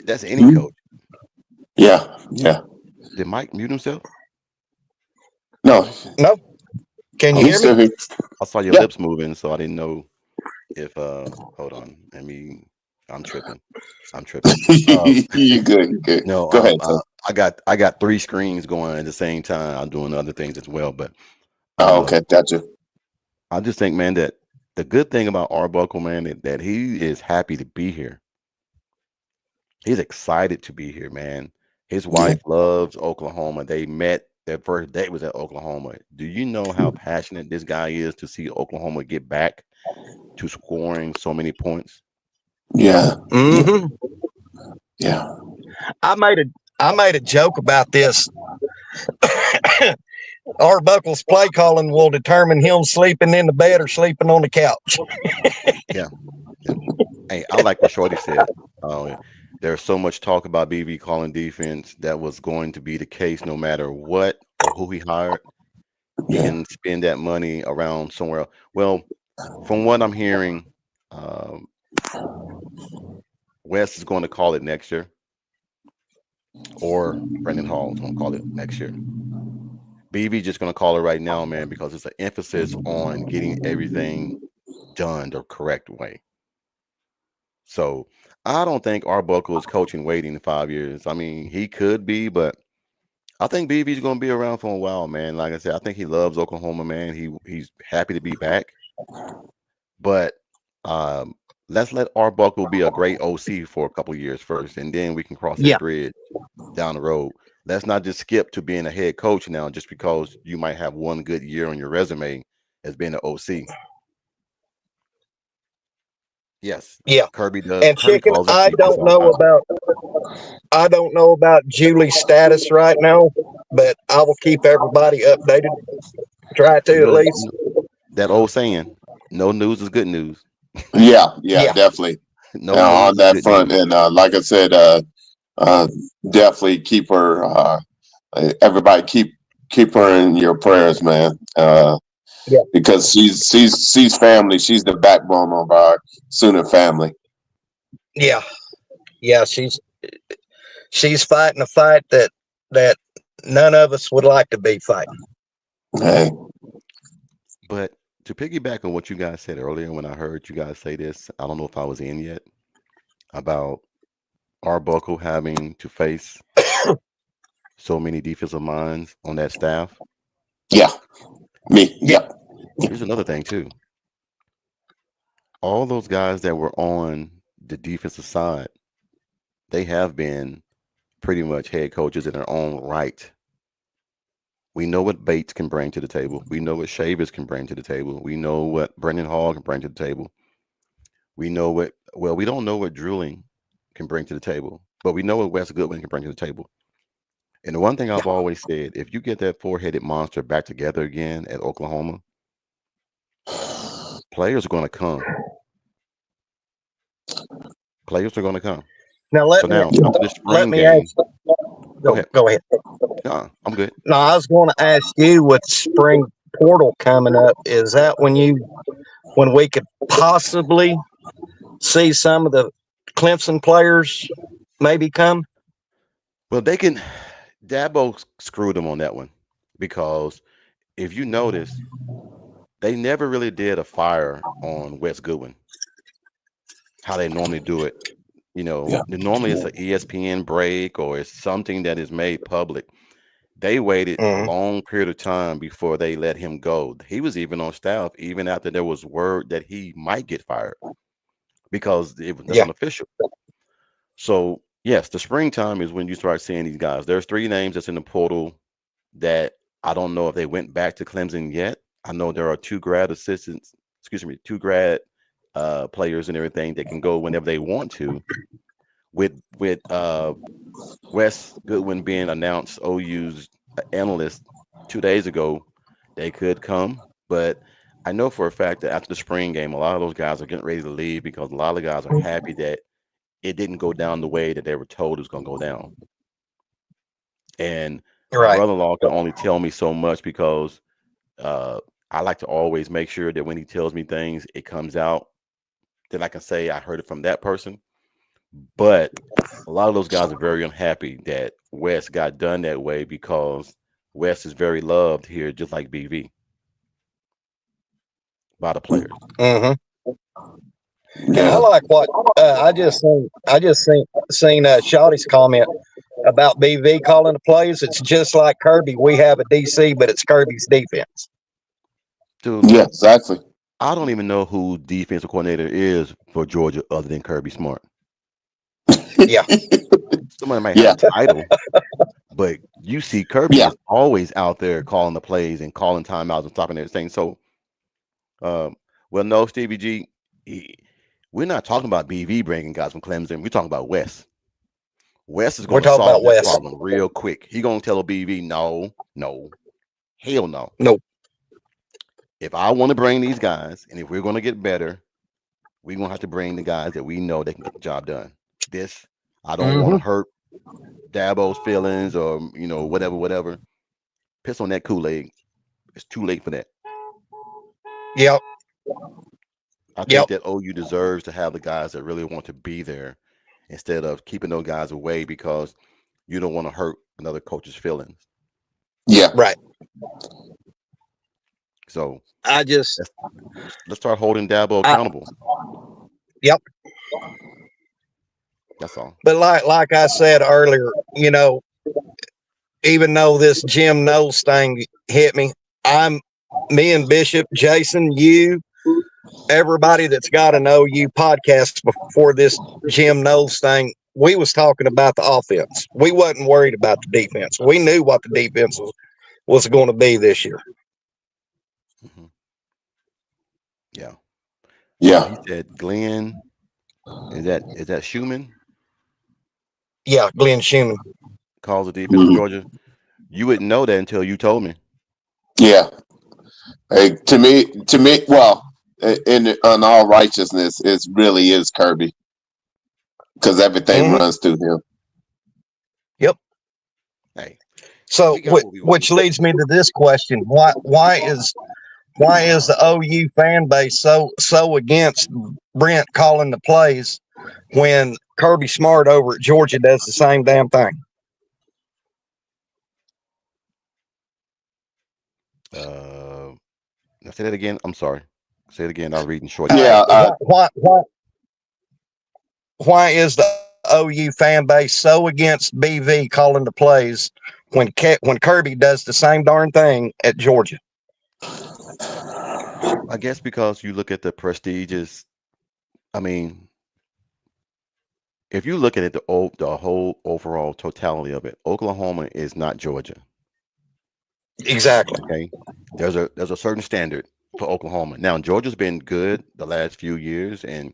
that's any coach. Yeah, yeah. Did Mike mute himself? No. Can you hear still me? here. I saw your lips moving, so I didn't know if hold on. I'm tripping. You're good. You're good. No, Go ahead. I got 3 screens going at the same time. I'm doing other things as well, but Okay, gotcha. I just think, man, that the good thing about Arbuckle, man, that he is happy to be here. He's excited to be here, man. His wife loves Oklahoma. They met. Their first date was at Oklahoma. Do you know how passionate this guy is to see Oklahoma get back to scoring so many points? Yeah. Mm-hmm. Yeah. I made a joke about this. Arbuckle's play calling will determine him sleeping in the bed or sleeping on the couch. Yeah. Hey, I like what Shorty said. There's so much talk about BV calling defense that was going to be the case no matter what or who he hired. He can spend that money around somewhere else. Well, from what I'm hearing, Wes is going to call it next year. or Brendan Hall is going to call it next year. BV just going to call it right now, man, because it's an emphasis on getting everything done the correct way. So I don't think Arbuckle is coaching waiting in 5 years. I mean, he could be, but I think BV's going to be around for a while, man. Like I said, I think he loves Oklahoma, man. He's happy to be back. But let's let Arbuckle be a great OC for a couple years first, and then we can cross that Yeah. bridge down the road. Let's not just skip to being a head coach now just because you might have one good year on your resume as being an OC. Yes. Yeah. Kirby does. And Kirby Chicken, calls it I defense all don't know about Julie's status right now, but I will keep everybody updated. Try to You at know that least. that old saying, no news is good news. Yeah, Yeah. definitely. No news On is that good front, news. and like I said, definitely keep her. Everybody keep her in your prayers, man. Yeah. Because she's family. She's the backbone of our Sooner family. Yeah. Yeah. She's fighting a fight that none of us would like to be fighting. Hey, But to piggyback on what you guys said earlier, when I heard you guys say this, I don't know if I was in yet, about Arbuckle having to face so many defensive minds on that staff. yeah, me, yeah, Here's another thing too. All those guys that were on the defensive side, they have been pretty much head coaches in their own right. We know what Bates can bring to the table. We know what Shavers can bring to the table. We know what Brendan Hall can bring to the table. We know we don't know what Drooling can bring to the table, but we know what Wes Goodwin can bring to the table. And the one thing I've always said, if you get that four-headed monster back together again at Oklahoma, players are going to come. Players are going to come. Now So now after the let spring me game, ask. Go ahead. nah, I'm good. No, I was going to ask you with spring portal coming up. Is that when we could possibly see some of the Clemson players maybe come? Well, they can. Dabo screwed them on that one because if you notice, they never really did a fire on Wes Goodwin. How they normally do it, normally it's an ESPN break or it's something that is made public. They waited a long period of time before they let him go. He was even on staff even after there was word that he might get fired because it was nothing official. So yes, the springtime is when you start seeing these guys. There's 3 names that's in the portal that I don't know if they went back to Clemson yet. I know there are 2 grad assistants, 2 grad players and everything that can go whenever they want to. With Wes Goodwin being announced OU's analyst 2 days ago, they could come. But I know for a fact that after the spring game, a lot of those guys are getting ready to leave because a lot of the guys are happy that it didn't go down the way that they were told it was going to go down. And my brother-in-law can only tell me so much because I like to always make sure that when he tells me things, it comes out that I can say I heard it from that person. But a lot of those guys are very unhappy that Wes got done that way because Wes is very loved here, just like BV, by the players. Mm-hmm. Yeah, I like what I just seen Shotty's comment about BV calling the plays. It's just like Kirby. We have a DC, but it's Kirby's defense. Dude, yeah, exactly. I don't even know who defensive coordinator is for Georgia other than Kirby Smart. Yeah. Somebody might have a title, but you see Kirby is always out there calling the plays and calling timeouts and stopping everything. So, well, no, Stevie G, we're not talking about BV bringing guys from Clemson. We're talking about Wes. Wes is going to solve that problem real quick. He going to tell a BV, no, hell no. Nope. If I want to bring these guys, and if we're going to get better, we're going to have to bring the guys that we know that can get the job done. I don't want to hurt Dabo's feelings or, whatever. Piss on that Kool-Aid. It's too late for that. Yep. I think that OU deserves to have the guys that really want to be there instead of keeping those guys away because you don't want to hurt another coach's feelings. Yeah. Right. So I just, let's start holding Dabo accountable. Yep. That's all. But like I said earlier, even though this Jim Knowles thing hit me, me and Bishop, Jason, you, everybody that's got an OU podcast before this Jim Knowles thing, we was talking about the offense. We wasn't worried about the defense. We knew what the defense was going to be this year. Mm-hmm. Yeah. Yeah. He said, Glenn, is that Schumann? Yeah, Glenn Schumann Calls the defense of Georgia. You wouldn't know that until you told me. Yeah. Hey, to me, well, in all righteousness, it really is Kirby, because everything runs through him. Yep. Hey. So, which leads me to this question: Why is the OU fan base so against Brent calling the plays when Kirby Smart over at Georgia does the same damn thing? Now say that again. I'm sorry. Say it again. I'm reading short. Yeah. Why is the OU fan base so against BV calling the plays when Kirby does the same darn thing at Georgia? I guess because you look at the prestigious. I mean, if you look at it, the whole overall totality of it, Oklahoma is not Georgia. Exactly. Okay. There's a certain standard for Oklahoma. Now Georgia's been good the last few years, and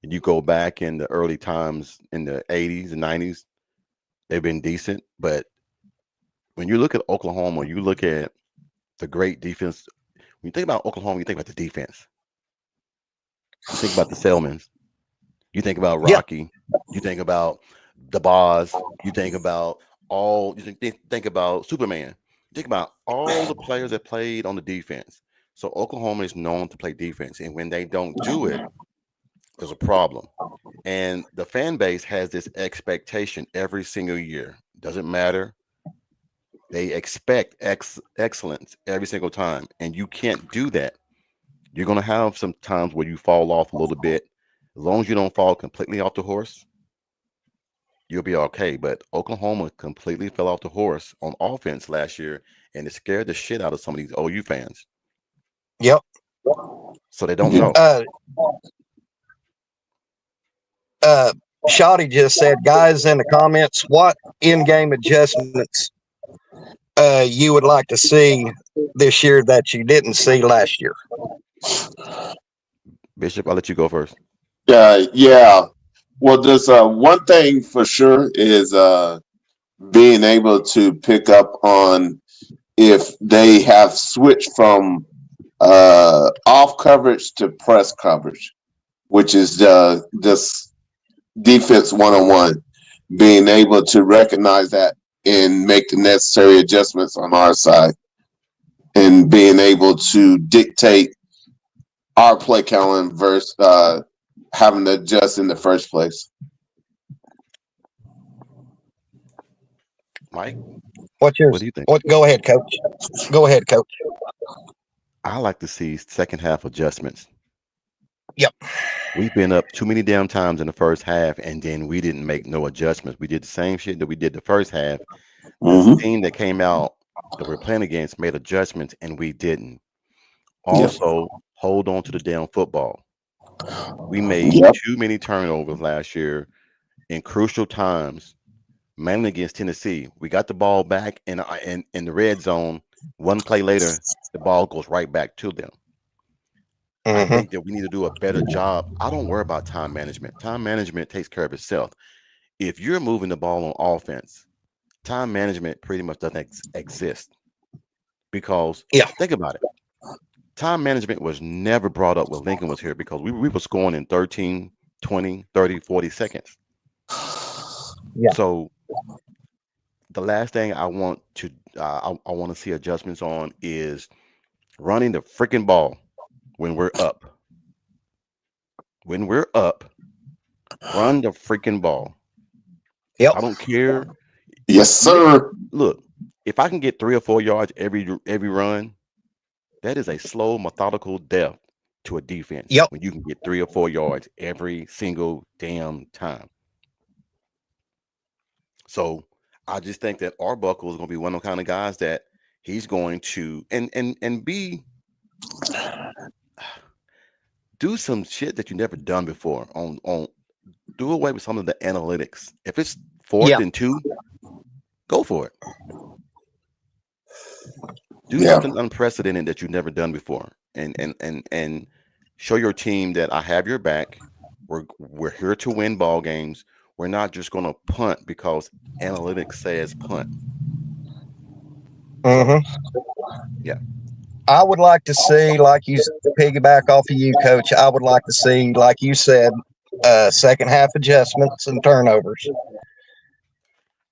you go back in the early times in the 80s and 90s, they've been decent. But when you look at Oklahoma, you look at the great defense. When you think about Oklahoma, you think about the defense. You think about the Selmans. You think about Rocky. You think about the Boz. You think about think about Superman. You think about all the players that played on the defense. So Oklahoma is known to play defense, and when they don't do it, there's a problem. And the fan base has this expectation every single year. Doesn't matter. They expect excellence every single time, and you can't do that. You're going to have some times where you fall off a little bit. As long as you don't fall completely off the horse, you'll be okay. But Oklahoma completely fell off the horse on offense last year, and it scared the shit out of some of these OU fans. Yep. So they don't know. Shoddy just said, guys, in the comments, what in-game adjustments you would like to see this year that you didn't see last year? Bishop, I'll let you go first. Yeah. Well, there's one thing for sure is being able to pick up on if they have switched from off coverage to press coverage, which is this defense one-on-one, being able to recognize that and make the necessary adjustments on our side, and being able to dictate our play calendar versus having to adjust in the first place. Mike, what do you think? Go ahead, Coach. Go ahead, Coach. I like to see second half adjustments. Yep. We've been up too many damn times in the first half, and then we didn't make no adjustments. We did the same shit that we did the first half. The team that came out that we're playing against made adjustments, and we didn't. Also, hold on to the damn football. We made too many turnovers last year in crucial times, mainly against Tennessee. We got the ball back in the red zone. One play later, the ball goes right back to them. I think that we need to do a better job. I don't worry about time management. Time management takes care of itself. If you're moving the ball on offense, time management pretty much doesn't exist. Because think about it. Time management was never brought up when Lincoln was here, because we were scoring in 13, 20, 30, 40 seconds. Yeah. So the last thing I want to see adjustments on is running the freaking ball when we're up. When we're up, run the freaking ball. Yep. I don't care. Yes, sir. Look, if I can get 3 or 4 yards every run, that is a slow, methodical death to a defense. Yep. When you can get 3 or 4 yards every single damn time. So I just think that Arbuckle is going to be one of the kind of guys that he's going to and be do some shit that you never done before. On do away with some of the analytics. If it's 4th and 2, go for it. Do something unprecedented that you've never done before, and show your team that I have your back. We're here to win ball games. We're not just going to punt because analytics says punt. Mm-hmm. Yeah. I would like to see, like you piggyback off of you, Coach. I would like to see, like you said, second half adjustments and turnovers.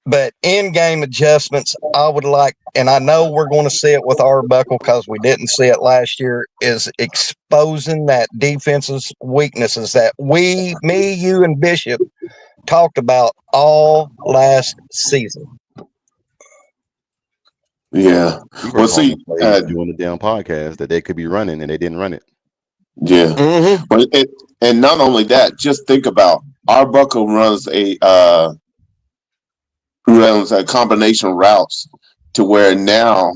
But in-game adjustments, I would like, and I know we're going to see it with Arbuckle because we didn't see it last year, is exposing that defense's weaknesses that me, you, and Bishop talked about all last season. Yeah. We were Well, see, doing the damn podcast that they could be running and they didn't run it. Yeah. Mm-hmm. But and not only that, just think about Arbuckle runs a combination routes to where now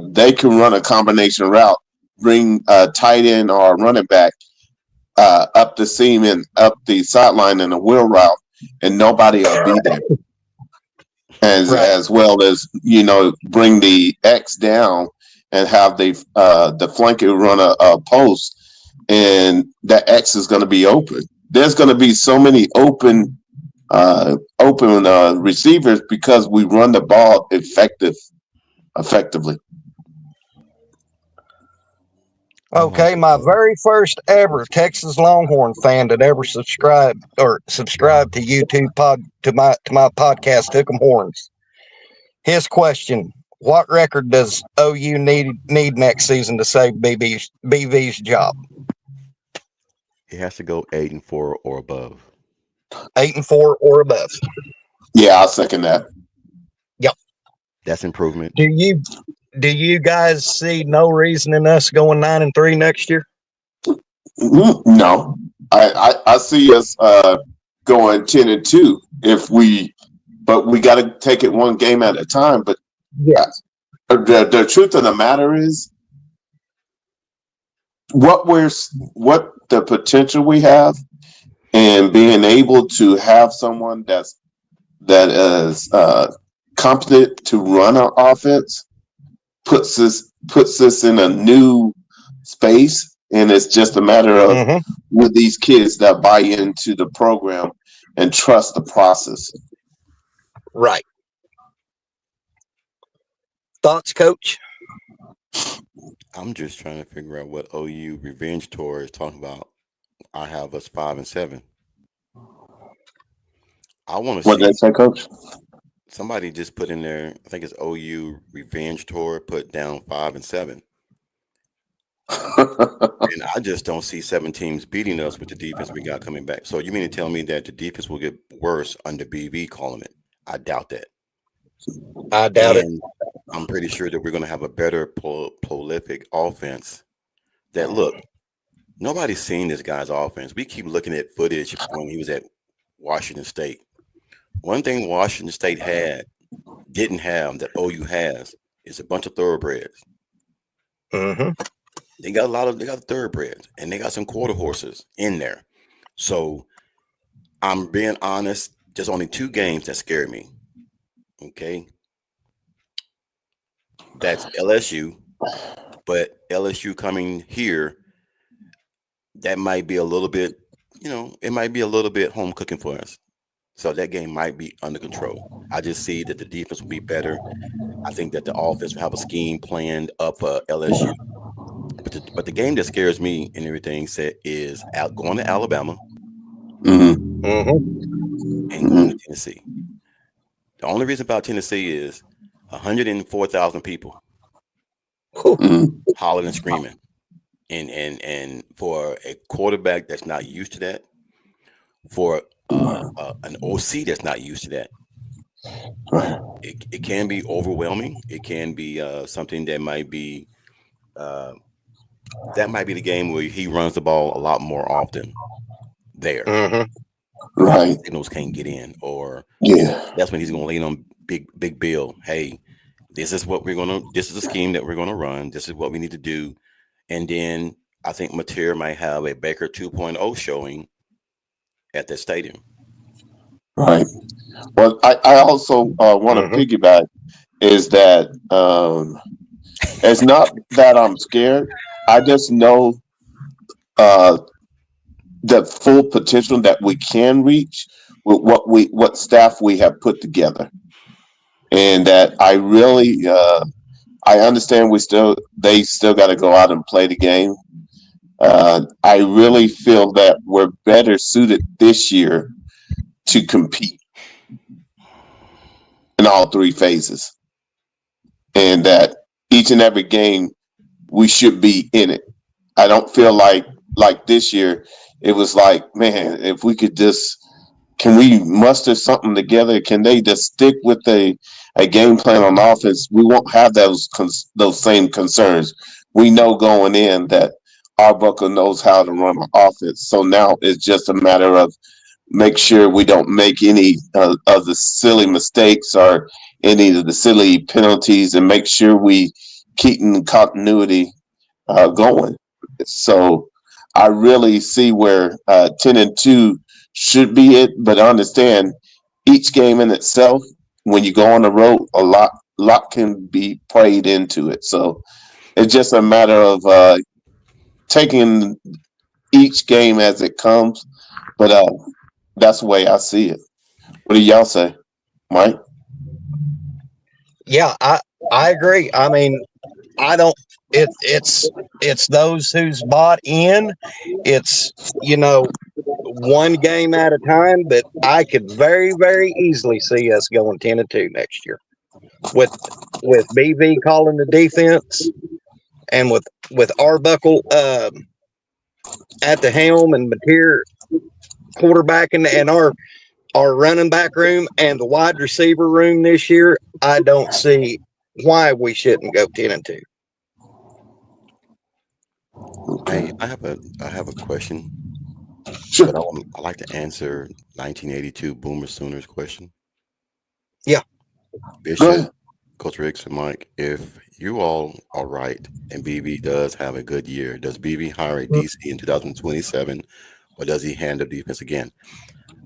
they can run a combination route, bring a tight end or a running back up the seam and up the sideline in a wheel route, and nobody will be there. As well as, bring the X down and have the flanker run a post, and that X is going to be open. There's going to be so many open receivers because we run the ball effectively. Okay, my very first ever Texas Longhorn fan that ever subscribed to YouTube to my podcast took 'em horns. His question: what record does OU need next season to save BV's job? It has to go 8-4 or above. 8-4 or above. Yeah, I'll second that. Yep, that's improvement. Do you guys see no reason in us going 9-3 next year? No, I see us going 10-2 but we got to take it one game at a time. But yeah, the truth of the matter is, what the potential we have, and being able to have someone that is competent to run our offense puts us in a new space, and it's just a matter of with these kids that buy into the program and trust the process. Right. Thoughts, Coach? I'm just trying to figure out what OU revenge tour is talking about. I have us 5-7. I want to see. What did that say, Coach? Somebody just put in there, I think it's OU revenge tour, put down 5-7. And I just don't see 7 teams beating us with the defense we got coming back. So you mean to tell me that the defense will get worse under BV calling it? I doubt that. I doubt it. I'm pretty sure that we're going to have a better prolific offense. That, look, nobody's seen this guy's offense. We keep looking at footage when he was at Washington State. One thing Washington State didn't have that OU has is a bunch of thoroughbreds. Mm-hmm. They got thoroughbreds, and they got some quarter horses in there. So I'm being honest, there's only 2 games that scare me. Okay. That's LSU, but LSU coming here, that might be a little bit, it might be a little bit home cooking for us. So that game might be under control. I just see that the defense will be better. I think that the offense will have a scheme planned up for LSU. But the game that scares me and everything is going to Alabama and going to Tennessee. The only reason about Tennessee is 104,000 people hollering and screaming. And for a quarterback that's not used to that, for an OC that's not used to that, It can be overwhelming. It can be something that might be uh, the game where he runs the ball a lot more often there Mm-hmm. because the Right. signals can't get in, or Yeah. that's when he's going to lean on Big Bill. Hey, this is the scheme that we're gonna run. This is what we need to do, and then I think Mateer might have a Baker 2.0 showing at that stadium. Right. Well, I also want to Mm-hmm. piggyback is that it's not that I'm scared. I just know uh, the full potential that we can reach with what staff we have put together, and that I really I understand they still got to go out and play the game. I really feel that we're better suited this year to compete in all three phases, and that each and every game we should be in it. I don't feel like this year it was like, man, if we could just can we muster something together? Can they just stick with a game plan on offense? We won't have those same concerns. We know going in that Arbuckle knows how to run an offense. So now it's just a matter of make sure we don't make any of the silly mistakes or any of the silly penalties, and make sure we keep in continuity going. So I really see where 10-2 should be it, but understand each game in itself. When you go on the road, a lot can be played into it. So it's just a matter of taking each game as it comes. But that's the way I see it. What do y'all say, Mike? Yeah, I agree. I mean, I don't. It's those who's bought in. It's one game at a time. But I could very easily see us going 10-2 next year with BV calling the defense and with Arbuckle at the helm and Mateer quarterback and our running back room and the wide receiver room this year. I don't see why we shouldn't go 10-2. Okay, I have a question, but sure. I like to answer 1982 Boomer Sooners question. Yeah. Go Bishop, ahead. Coach Riggs, and Mike, if you all are right and BB does have a good year, does BB hire a DC in 2027, or does he hand the defense again?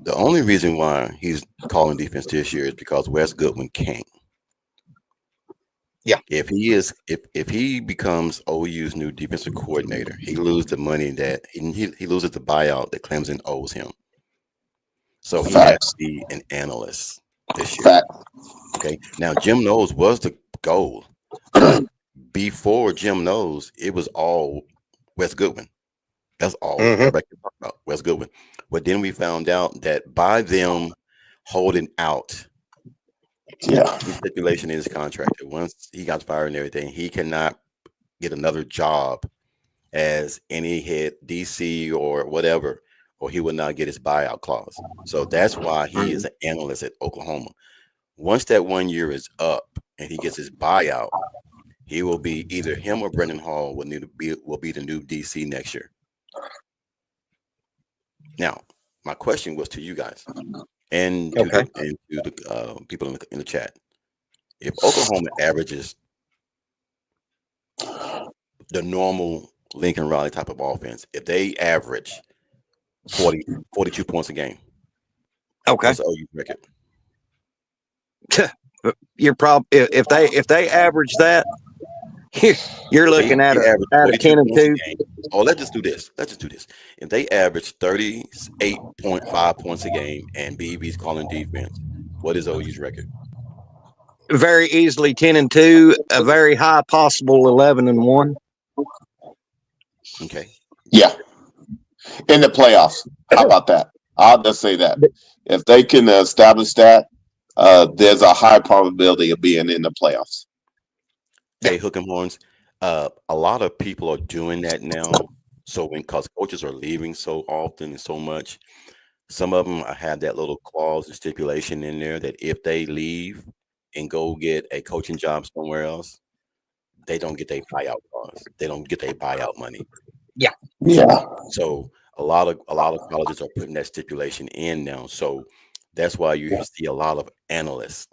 The only reason why he's calling defense this year is because Wes Goodwin can't. Yeah. If he becomes OU's new defensive coordinator, he loses the money that he loses the buyout that Clemson owes him. So he has to Facts. be an analyst this year. Facts. Okay. Now Jim Knowles was the goal, but before Jim Knowles, it was all Wes Goodwin. That's all Mm-hmm. everybody can talk about, Wes Goodwin. But then we found out that by them holding out, Yeah. the stipulation in his contract that once he got fired and everything, he cannot get another job as any head DC or whatever, or he will not get his buyout clause. So that's why he is an analyst at Oklahoma. Once that 1 year is up and he gets his buyout, he will be either him or Brendan Hall will be the new DC next year. Now, my question was to you guys and to Okay. the people in the chat. If Oklahoma averages the normal Lincoln Riley type of offense, if they average 42 points a game, Okay. what's the OU record? You're probably if they average that, you're looking at They a average 42 10 and points a 2. game. Oh, let's just do this. If they average 38.5 points a game and BB's calling defense, what is OU's record? Very easily 10-2. A very high possible 11-1. Okay. Yeah. In the playoffs. How about that? I'll just say that. If they can establish that, there's a high probability of being in the playoffs. Hey, Hook and Horns. A lot of people are doing that now. So because coaches are leaving so often and so much, Some of them have that little clause and stipulation in there that if they leave and go get a coaching job somewhere else, they don't get their buyout clause. They don't get their buyout money. Yeah. So a lot of colleges are putting that stipulation in now. So that's why you see a lot of analysts.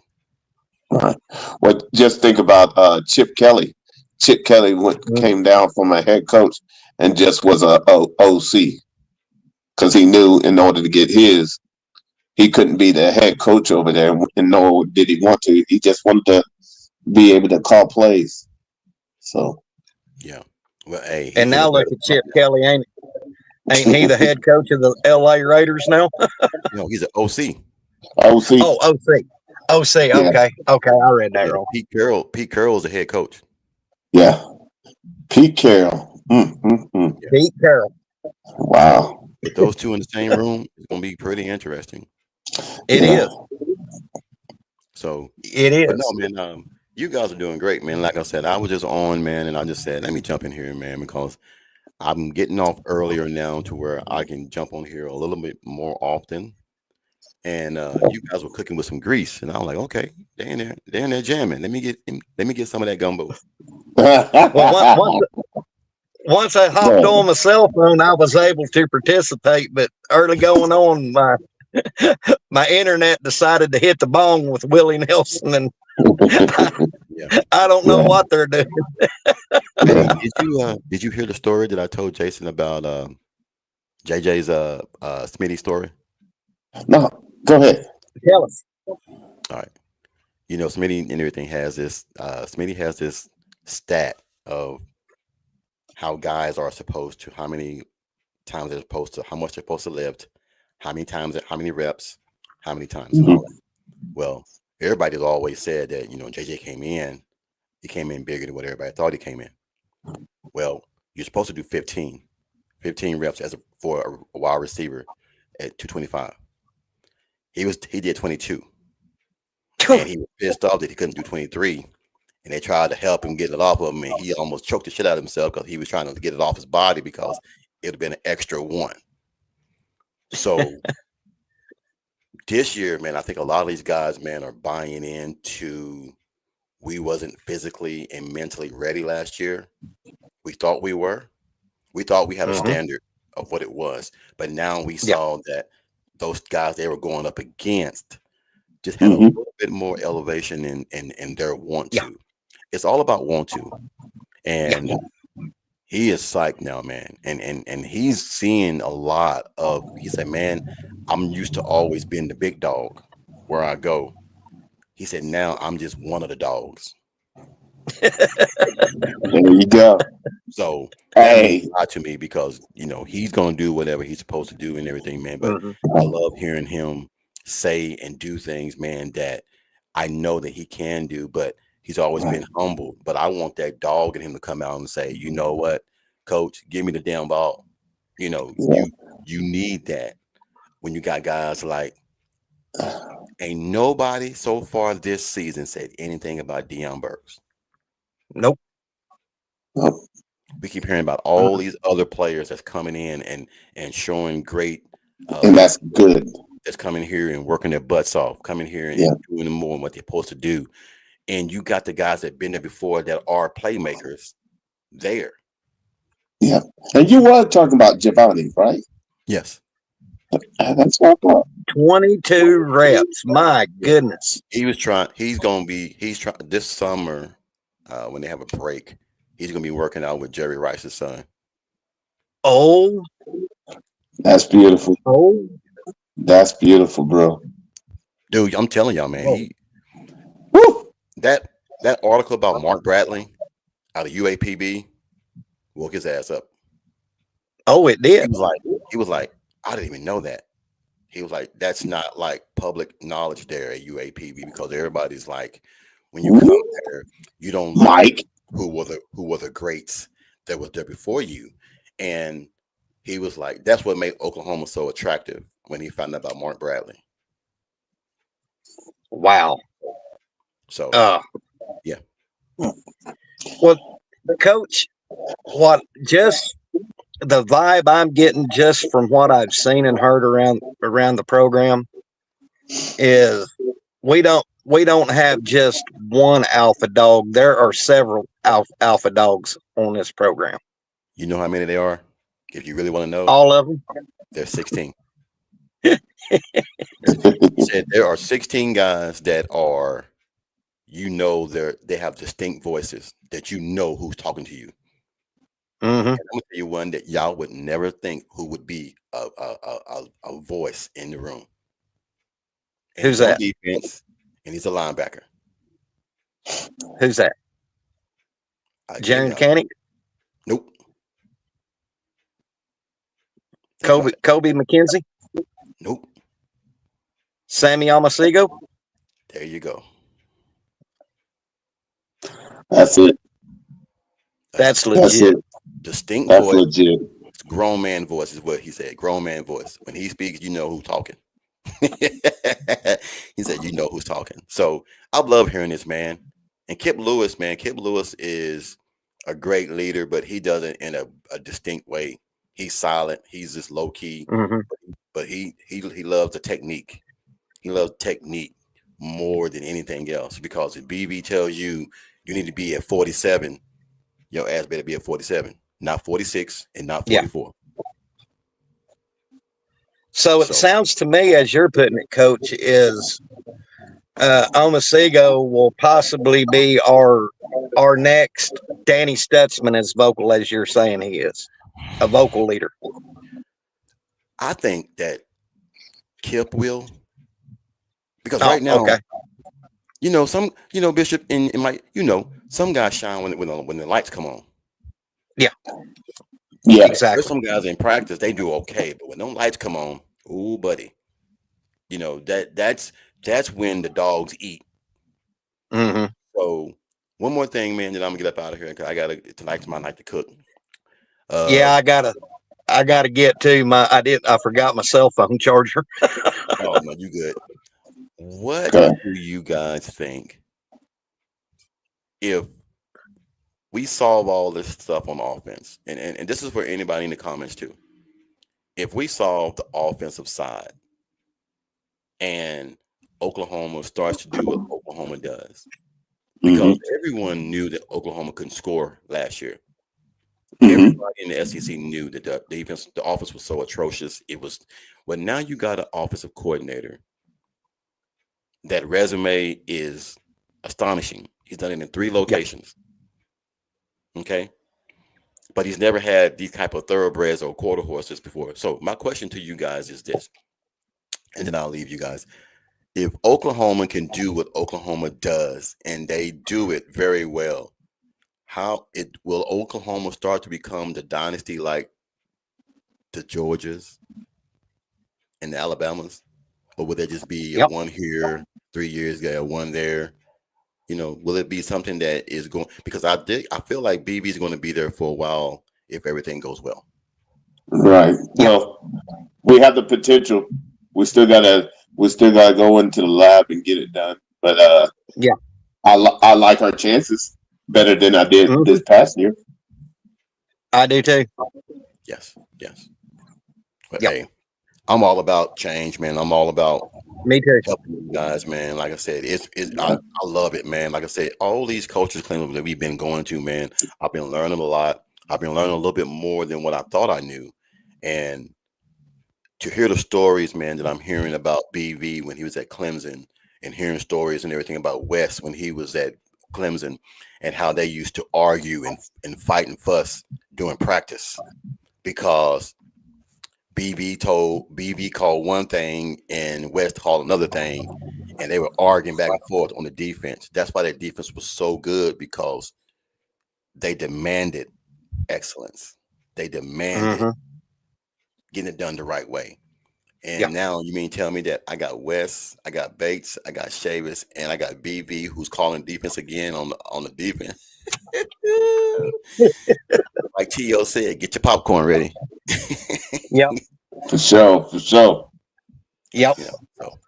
Right. Well, just think about Chip Kelly. Chip Kelly came down from a head coach and just was a OC because he knew in order to get his, he couldn't be the head coach over there, and nor did he want to. He just wanted to be able to call plays. So, yeah. Well, hey, And now look at Chip Kelly, ain't he the head coach of the LA Raiders now? No, he's an OC. OC. Oh, OC. OC. Yeah. Okay. I read that wrong. Pete Carroll is the head coach. Yeah. Pete Carroll. Pete Carroll. Wow. With those two in the same room, it's going to be pretty interesting. It is. So it is. But no, man, you guys are doing great, man. Like I said, I was just on, man, and I just said, let me jump in here, man, because I'm getting off earlier now to where I can jump on here a little bit more often. And you guys were cooking with some grease, and I'm like, okay, they're in there jamming. Let me get some of that gumbo. Well, once I hopped on my cell phone, I was able to participate. But early going on, my internet decided to hit the bong with Willie Nelson, and I don't know what they're doing. Hey, did you hear the story that I told Jason about JJ's Smitty story? No, go ahead. Tell us. All right. You know, Smitty and everything has this. Smitty has this stat of how guys are supposed to, how many times they're supposed to, how much they're supposed to lift, how many times, how many reps, how many times. Well, everybody's always said that, you know, JJ came in, he came in bigger than what everybody thought he came in. Well, you're supposed to do 15 reps for a wide receiver at 225. He did 22. And he was pissed off that he couldn't do 23. And they tried to help him get it off of him, and he almost choked the shit out of himself because he was trying to get it off his body because it would have been an extra one. So this year, man, I think a lot of these guys, man, are buying into we wasn't physically and mentally ready last year. We thought we were. We thought we had a standard of what it was. But now we saw that those guys they were going up against just had a little bit more elevation in their want to. It's all about want to. And he is psyched now, man. And he's seeing a lot of, he said, man, I'm used to always being the big dog where I go. He said, now I'm just one of the dogs. There you go. So that means a lot to me because, you know, he's going to do whatever he's supposed to do and everything, man. But I love hearing him say and do things, man, that I know that he can do, but he's always been humble. But I want that dog in him to come out and say, you know what, coach, give me the damn ball. You know, you need that when you got guys like, ain't nobody so far this season said anything about Deion Burks. Nope. We keep hearing about all these other players that's coming in and showing great. And that's good. That's coming here and working their butts off, coming here and doing more than what they're supposed to do. And you got the guys that been there before that are playmakers there. Yeah. And you were talking about Giovanni, right? Yes. That's what I thought. 22 reps. My goodness. He's trying this summer when they have a break, he's going to be working out with Jerry Rice's son. Oh. That's beautiful. Oh. That's beautiful, bro. Dude, I'm telling y'all, man. That article about Mark Bradley out of UAPB woke his ass up. Oh, it did. He was like, I didn't even know that. He was like, that's not like public knowledge there at UAPB because everybody's like, when you come there, you don't like who were the greats that was there before you. And he was like, that's what made Oklahoma so attractive when he found out about Mark Bradley. Wow. So Well, Coach, what just the vibe I'm getting just from what I've seen and heard around the program is we don't have just one alpha dog. There are several alpha dogs on this program. You know how many they are? If you really want to know, All of them. there's 16. He said there are 16 guys that are, they have distinct voices that you know who's talking to you. Mm-hmm. And I'm gonna tell you one that y'all would never think who would be a voice in the room. And Who's he's on that? defense, and he's a linebacker. Who's that? Jerry Tell y'all. Mechanic? Nope. Think about it. Kobe McKenzie? Nope. Sammy Amasigo? There you go. That's it. That's That's legit. it. Distinct That's voice. legit. It's grown man voice is what he said. Grown man voice. When he speaks, you know who's talking. He said, you know who's talking. So I love hearing this, man. And Kip Lewis, man. Kip Lewis is a great leader, but he does it in a distinct way. He's silent. He's just low key, Mm-hmm. but he loves the technique. He loves technique more than anything else, because if BV tells you you need to be at 47, your ass better be at 47, not 46 and not 44. So it sounds to me, as you're putting it, Coach, is Omasigo will possibly be our next Danny Stutzman as vocal as you're saying he is, a vocal leader. I think that Kip will, because right now, okay. Bishop and Mike, some guys shine when the lights come on. Yeah. Yeah. Exactly. There's some guys in practice, they do okay, but when them lights come on, ooh, buddy, that's when the dogs eat. Mm-hmm. So one more thing, man, that I'm gonna get up out of here, because tonight's my night to cook. Yeah, I gotta get to I forgot my cell phone charger. Oh no, you good. What Okay. do you guys think if we solve all this stuff on offense? And this is for anybody in the comments too. If we solve the offensive side and Oklahoma starts to do what Oklahoma does, because everyone knew that Oklahoma couldn't score last year. Everybody in the SEC knew that the offense was so atrocious. Well, now you got an offensive coordinator. That resume is astonishing. He's done it in 3 locations. Yep. Okay. But he's never had these type of thoroughbreds or quarter horses before. So my question to you guys is this, and then I'll leave you guys. If Oklahoma can do what Oklahoma does, and they do it very well, will Oklahoma start to become the dynasty like the Georgias and the Alabamas? Or will there just be a one here, 3 years there, one there? Will it be something that is going? Because I feel like BB is going to be there for a while if everything goes well. Right. Well, we have the potential. We still gotta go into the lab and get it done. But I like our chances better than I did this past year. I do too. Yes. But hey, I'm all about change, man. I'm all about me too. Helping you guys, man. Like I said, I love it, man. Like I said, all these coaches clinics that we've been going to, man, I've been learning a lot. I've been learning a little bit more than what I thought I knew. And to hear the stories, man, that I'm hearing about BV when he was at Clemson, and hearing stories and everything about Wes when he was at Clemson, and how they used to argue and fight and fuss during practice because BV called one thing and West called another thing, and they were arguing back and forth on the defense. That's why their defense was so good, because they demanded excellence. They demanded getting it done the right way. And now you mean tell me that I got West, I got Bates, I got Chavis, and I got BV who's calling defense again on the defense. Like T.O. said, get your popcorn ready. Yep. For sure. Yep. So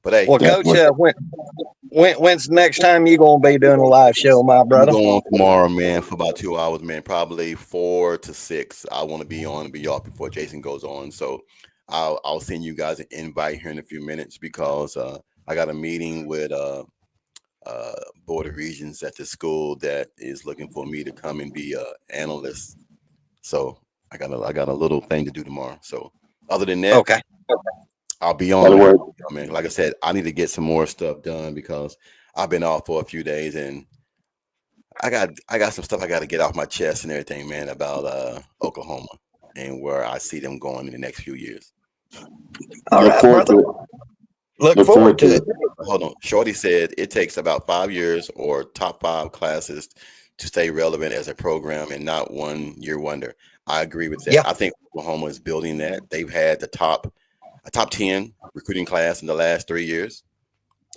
But hey, Well, Coach, Definitely. when's the next time you gonna be doing a live show, my I'm brother? going on tomorrow, man, for about 2 hours, man. Probably 4 to 6. I want to be on and be off before Jason goes on. So I'll send you guys an invite here in a few minutes because I got a meeting with Board of Regents at the school that is looking for me to come and be analyst. So I got a little thing to do tomorrow. So other than that, Okay. I'll be on, That'll man. work. I mean, like I said, I need to get some more stuff done because I've been off for a few days and I got some stuff I got to get off my chest and everything, man, about Oklahoma and where I see them going in the next few years. All Look right, forward brother. to it. Look forward to it. Hold on. Shorty said it takes about 5 years or top 5 classes to stay relevant as a program and not 1 year wonder. I agree with that. Yeah. I think Oklahoma is building that. They've had a top 10 recruiting class in the last 3 years.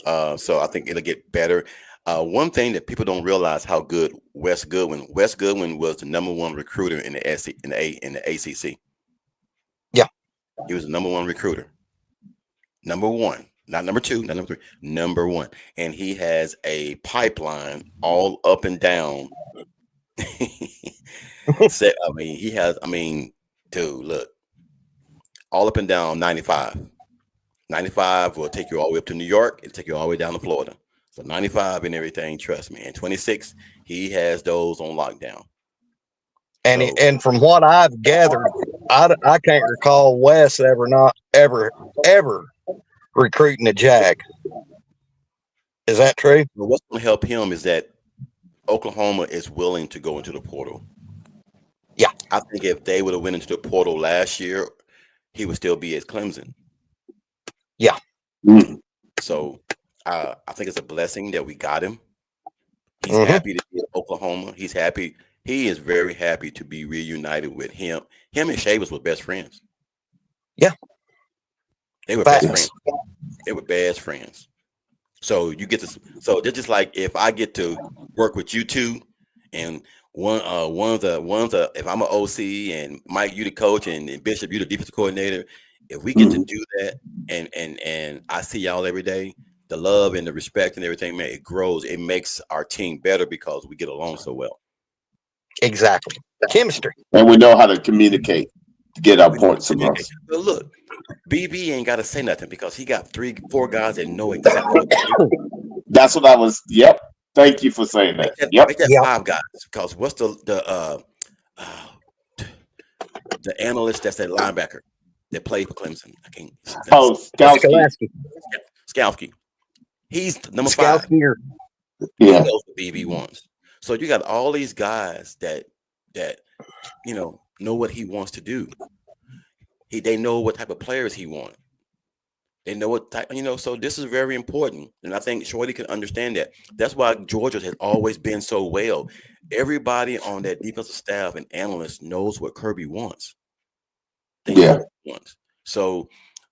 So I think it'll get better. One thing that people don't realize how good Wes Goodwin was the #1 recruiter in the ACC. Yeah. He was the #1 recruiter. #1, not #2, not #3, #1. And he has a pipeline all up and down. Dude, look, all up and down 95. 95 will take you all the way up to New York and take you all the way down to Florida. So 95 and everything, trust me. And 26, he has those on lockdown. And So, and from what I've gathered, I can't recall Wes ever recruiting a Jag. Is that true? what's going to help him is that Oklahoma is willing to go into the portal. Yeah. I think if they would have went into the portal last year, he would still be at Clemson. Yeah. Mm. So I think it's a blessing that we got him. He's Mhm. happy to be at Oklahoma. He's happy. He is very happy to be reunited with him. Him and Shavers were best friends. Yeah. They were Facts. best friends. They were best friends. So you get to. So they're just like if I get to work with you two, and one's a if I'm an OC and Mike you the coach and Bishop you the defensive coordinator, if we get to do that and I see y'all every day, the love and the respect and everything, man, it grows. It makes our team better because we get along so well. Exactly. Chemistry. And we know how to communicate to get our points across. But look, BB ain't got to say nothing because he got 3-4 guys that know exactly what to do. That's what I was. Yep. Thank you for saying that. Yep. Make that Yep. 5 guys because what's the analyst that's that linebacker that played for Clemson? I can't. Oh, Skowski. Skowski. He's #5. Here. He Yeah. knows what BB wants. So you got all these guys that know what he wants to do. They know what type of players he wants. They know what type, so this is very important. And I think Shorty can understand that. That's why Georgia has always been so well. Everybody on that defensive staff and analysts knows what Kirby wants. They know what he wants. So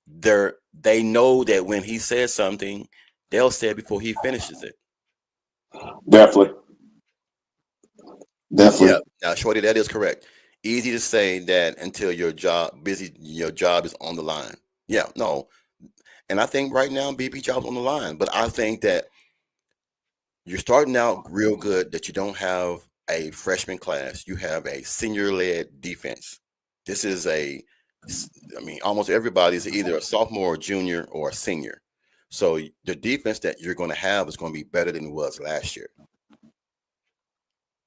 they know that when he says something, they'll say it before he finishes it. Definitely. Yeah. Now, Shorty, that is correct. Easy to say that until your job is on the line. Yeah, no. And I think right now BB job's on the line. But I think that you're starting out real good that you don't have a freshman class. You have a senior-led defense. This is almost everybody is either a sophomore or junior or a senior. So the defense that you're going to have is going to be better than it was last year.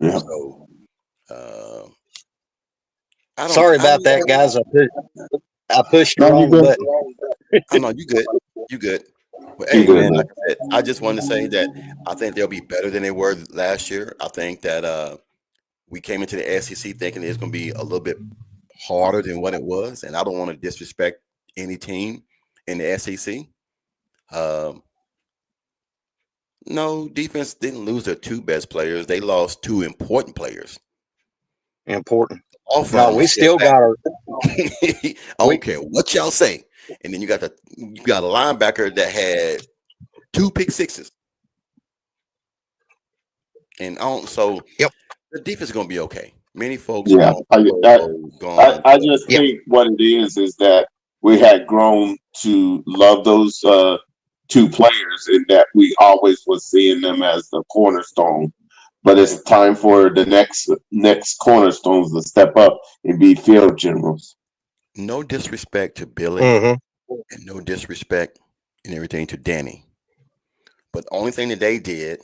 Yeah. So, Sorry about that, guys. I pushed the wrong button. Oh, no, you good. You good. But hey, man, like I said, I just wanted to say that I think they'll be better than they were last year. I think that we came into the SEC thinking it's going to be a little bit harder than what it was, and I don't want to disrespect any team in the SEC. No, defense didn't lose their 2 best players. They lost 2 important players. Important. No, we still got our. I don't care what y'all say. And then you got a linebacker that had 2 pick sixes. And the defense is going to be okay. Many folks Yeah. I just think what it is that we had grown to love those two players in that we always was seeing them as the cornerstone. But it's time for the next cornerstones to step up and be field generals. No disrespect to Billy, Mm-hmm. and no disrespect and everything to Danny. But the only thing that they did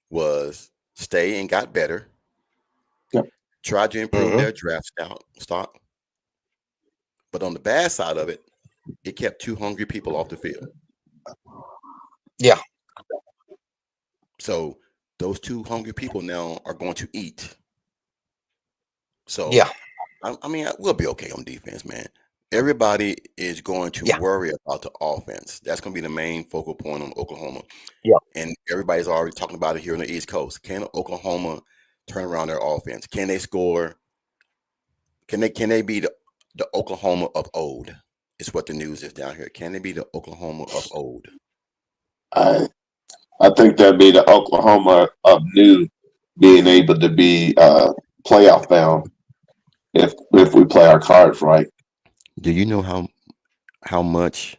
was stay and got better, Yep. tried to improve Mm-hmm. their draft stock. But on the bad side of it, it kept two hungry people off the field. Yeah. So those two hungry people now are going to eat. So Yeah. I mean, we'll be okay on defense, man. Everybody is going to Yeah. worry about the offense. That's going to be the main focal point on Oklahoma. Yeah. And everybody's already talking about it here on the East Coast. Can Oklahoma turn around their offense? Can they score? Can they be the Oklahoma of old? Is what the news is down here. Can they be the Oklahoma of old? I I think that'd be the Oklahoma of new being able to be playoff bound if we play our cards right. Do you know how much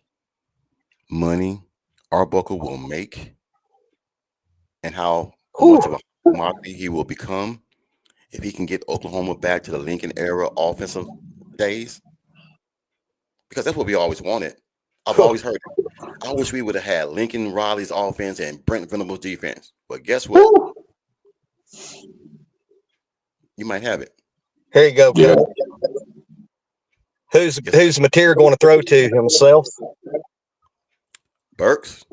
money Arbuckle will make and how Whew. much of a commodity he will become if he can get Oklahoma back to the Lincoln era offensive days? Because that's what we always wanted. I've always heard it. I wish we would have had Lincoln Riley's offense and Brent Venables' defense. But guess what? Woo! You might have it. Here you go, Yeah. Coach. Yes. Who's Mateer going to throw to himself? Burks,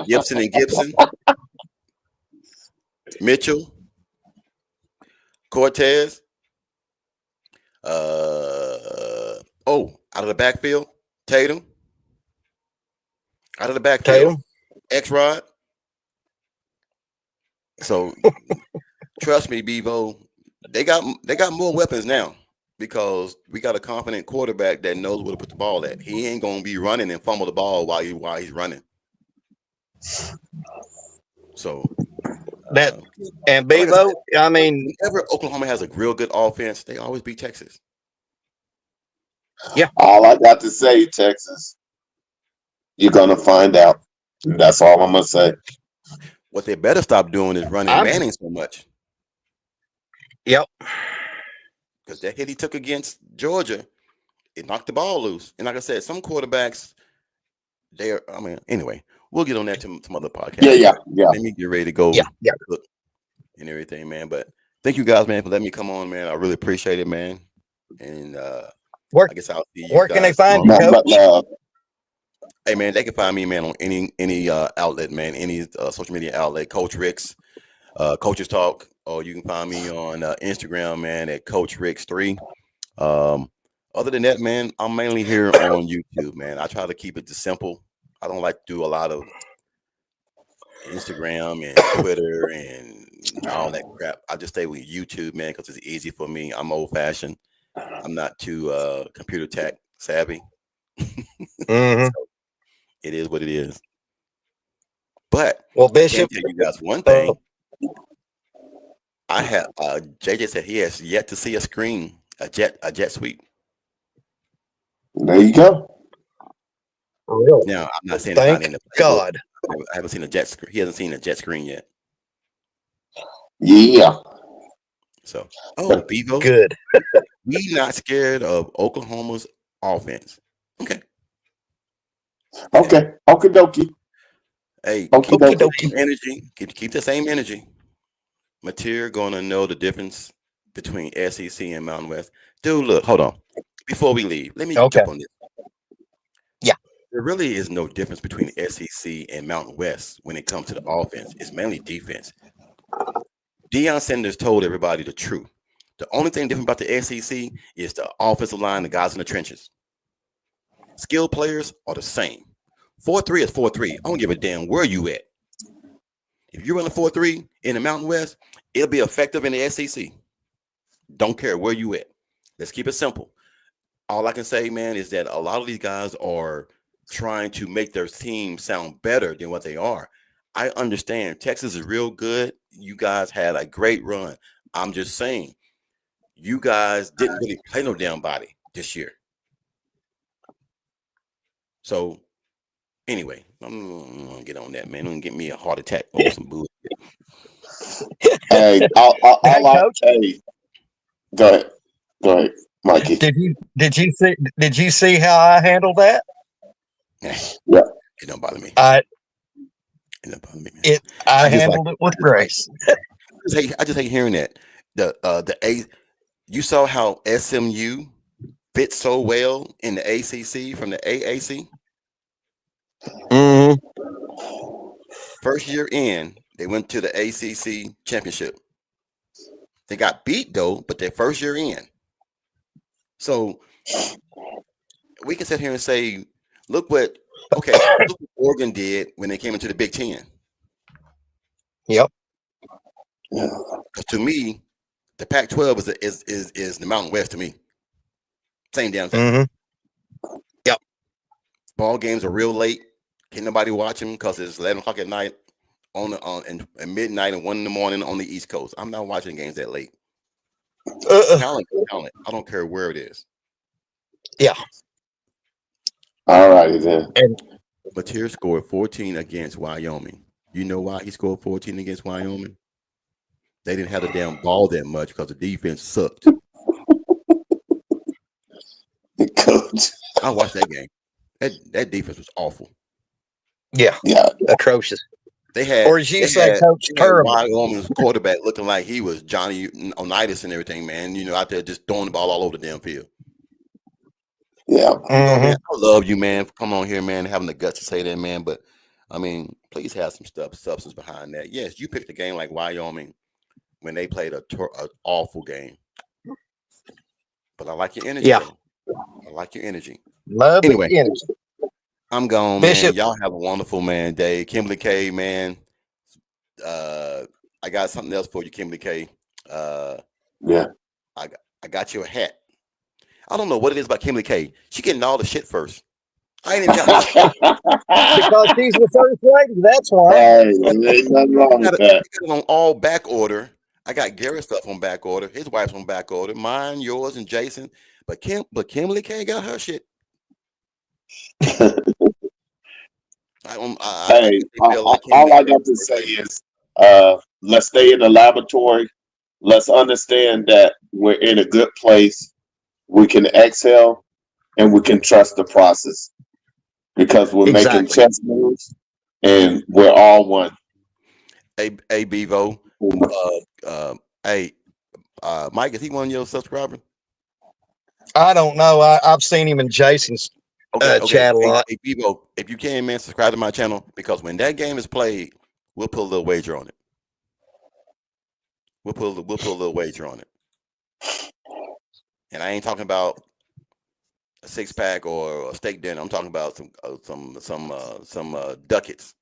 Gibson and Gibson, Mitchell, Cortez. Out of the backfield, Tatum. Out of the backfield, Tatum. X-Rod. So trust me, Bevo, they got more weapons now because we got a confident quarterback that knows where to put the ball at. He ain't gonna be running and fumble the ball while he's running. So That and Bevo. I mean, whenever Oklahoma has a real good offense, they always beat Texas. yeah. All I got to say, Texas, you're gonna find out. That's all I'm gonna say. What they better stop doing is running Manning so much. Yep. Because that hit he took against Georgia, it knocked the ball loose. And like I said, some quarterbacks, anyway, we'll get on that to some other podcast. Yeah. Let me get ready to go. Yeah. And everything, man. But thank you guys, man, for letting me come on, man. I really appreciate it, man. And Where I guess I'll see you where guys can they find you, tomorrow. Coach? Hey, man, they can find me, man, on any outlet, man, any social media outlet, Coach Ricks, Coaches Talk, or you can find me on Instagram, man, at Coach Ricks 3. Other than that, man, I'm mainly here on YouTube, man. I try to keep it simple. I don't like to do a lot of Instagram and Twitter and all that crap. I just stay with YouTube, man, because it's easy for me. I'm old fashioned. I'm not too computer tech savvy. Mm-hmm. So it is what it is. But Well, I Bishop. can tell you guys one thing. I have JJ said he has yet to see a jet sweep. There you go. Really? Now I'm not saying it's not in Thank the playbook. God. I haven't seen a jet screen. He hasn't seen a jet screen yet. Yeah. So, Bevo, Good. we not scared of Oklahoma's offense. Okay. Okay. Okie dokie. Hey, Okie keep the dokie. same energy. Keep the same energy. Mateer gonna know the difference between SEC and Mountain West. Dude, look, hold on. Before we leave, let me Okay. jump on this. Yeah. There really is no difference between SEC and Mountain West when it comes to the offense. It's mainly defense. Deion Sanders told everybody the truth. The only thing different about the SEC is the offensive line, the guys in the trenches. Skilled players are the same. 4-3 is 4-3. I don't give a damn where you at. If you run a 4-3 in the Mountain West, it'll be effective in the SEC. Don't care where you at. Let's keep it simple. All I can say, man, is that a lot of these guys are trying to make their team sound better than what they are. I understand Texas is real good. You guys had a great run. I'm just saying, you guys didn't really play no damn body this year. So Anyway, I'm gonna get on that, man. Don't get me a heart attack on some bullshit. Hey, Hey, Coach. hey, go ahead, Mikey. Did you see how I handled that? Yeah. It don't bother me. I It don't bother me, man. I handled it with grace. I just hate hearing that. You saw how SMU fits so well in the ACC from the AAC. Mm-hmm. First year in, they went to the ACC championship. They got beat though, but their first year in. So we can sit here and say, look what Oregon did when they came into the Big Ten. Yep. Because to me, the Pac-12 is the Mountain West to me. Same damn thing. Mm-hmm. Yep. Ball games are real late. Can't nobody watch them because it's 11 o'clock at night and midnight and 1 in the morning on the East Coast. I'm not watching games that late. Talent. I don't care where it is. Yeah. All righty then. Mateer scored 14 against Wyoming. You know why he scored 14 against Wyoming? They didn't have the damn ball that much because the defense sucked. Coach. I watched that game. That defense was awful. Yeah. Atrocious. They had, or as you say, Coach, terrible. Wyoming's quarterback looking like he was Johnny Unitas and everything, man. You know, out there just throwing the ball all over the damn field. Yeah. Mm-hmm. Man, I love you, man, for coming on here, man, having the guts to say that, man. But I mean, please have some substance behind that. Yes, you picked a game like Wyoming when they played an awful game. But I like your energy, though. I like your energy. Love the energy. I'm gone, Bishop. man. Y'all have a wonderful, man, day. Kimberly K, man. I got something else for you, Kimberly K. Yeah. I got you a hat. I don't know what it is about Kimberly K. She getting all the shit first. I ain't even got because she's the first lady. That's why. Hey, ain't nothing wrong with that. I got it on all back order. I got Garrett's stuff on back order. His wife's on back order. Mine, yours, and Jason. But Kimberly K got her shit. All I got to say is, let's stay in the laboratory. Let's understand that we're in a good place. We can exhale and we can trust the process because we're making chess moves and we're all one. Hey, Bevo. Mike, is he one of your subscribers? I don't know. I've seen him in Jason's chat a lot. Hey, Bevo, if you can, man, subscribe to my channel because when that game is played, we'll put a little wager on it. We'll put a little wager on it. And I ain't talking about a 6-pack or a steak dinner. I'm talking about some ducats.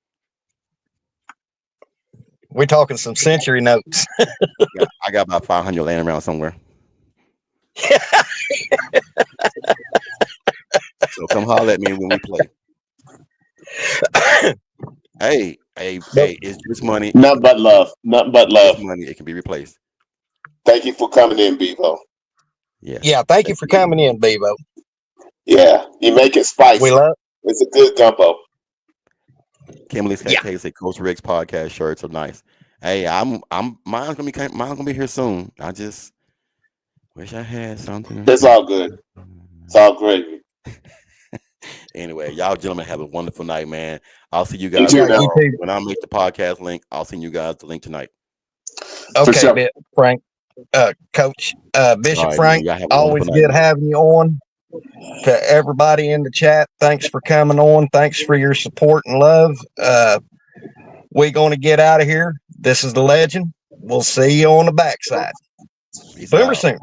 We're talking some century notes. I got about 500 laying around somewhere. So come holler at me when we play. Hey, it's just money. Nothing but love. Nothing but love. Money, it can be replaced. Thank you for coming in, Bevo. Yeah, thank you for coming in, Bevo. Yeah, you make it spicy. It's a good gumbo. Kimberly's K say Coach Rick's podcast shirts are nice. Hey, mine's gonna be here soon. I just wish I had something. It's all good. It's all great. Anyway, y'all gentlemen have a wonderful night, man. I'll see you guys tomorrow. When I make the podcast link. I'll send you guys the link tonight. Okay, sure. Frank, Coach, Bishop Frank, always good having you on. To everybody in the chat, thanks for coming on. Thanks for your support and love. We're going to get out of here. This is the legend. We'll see you on the backside. Boomer Sooner.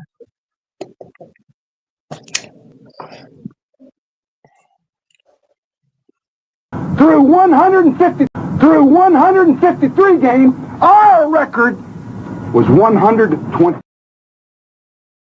Through 153 games, our record was 120.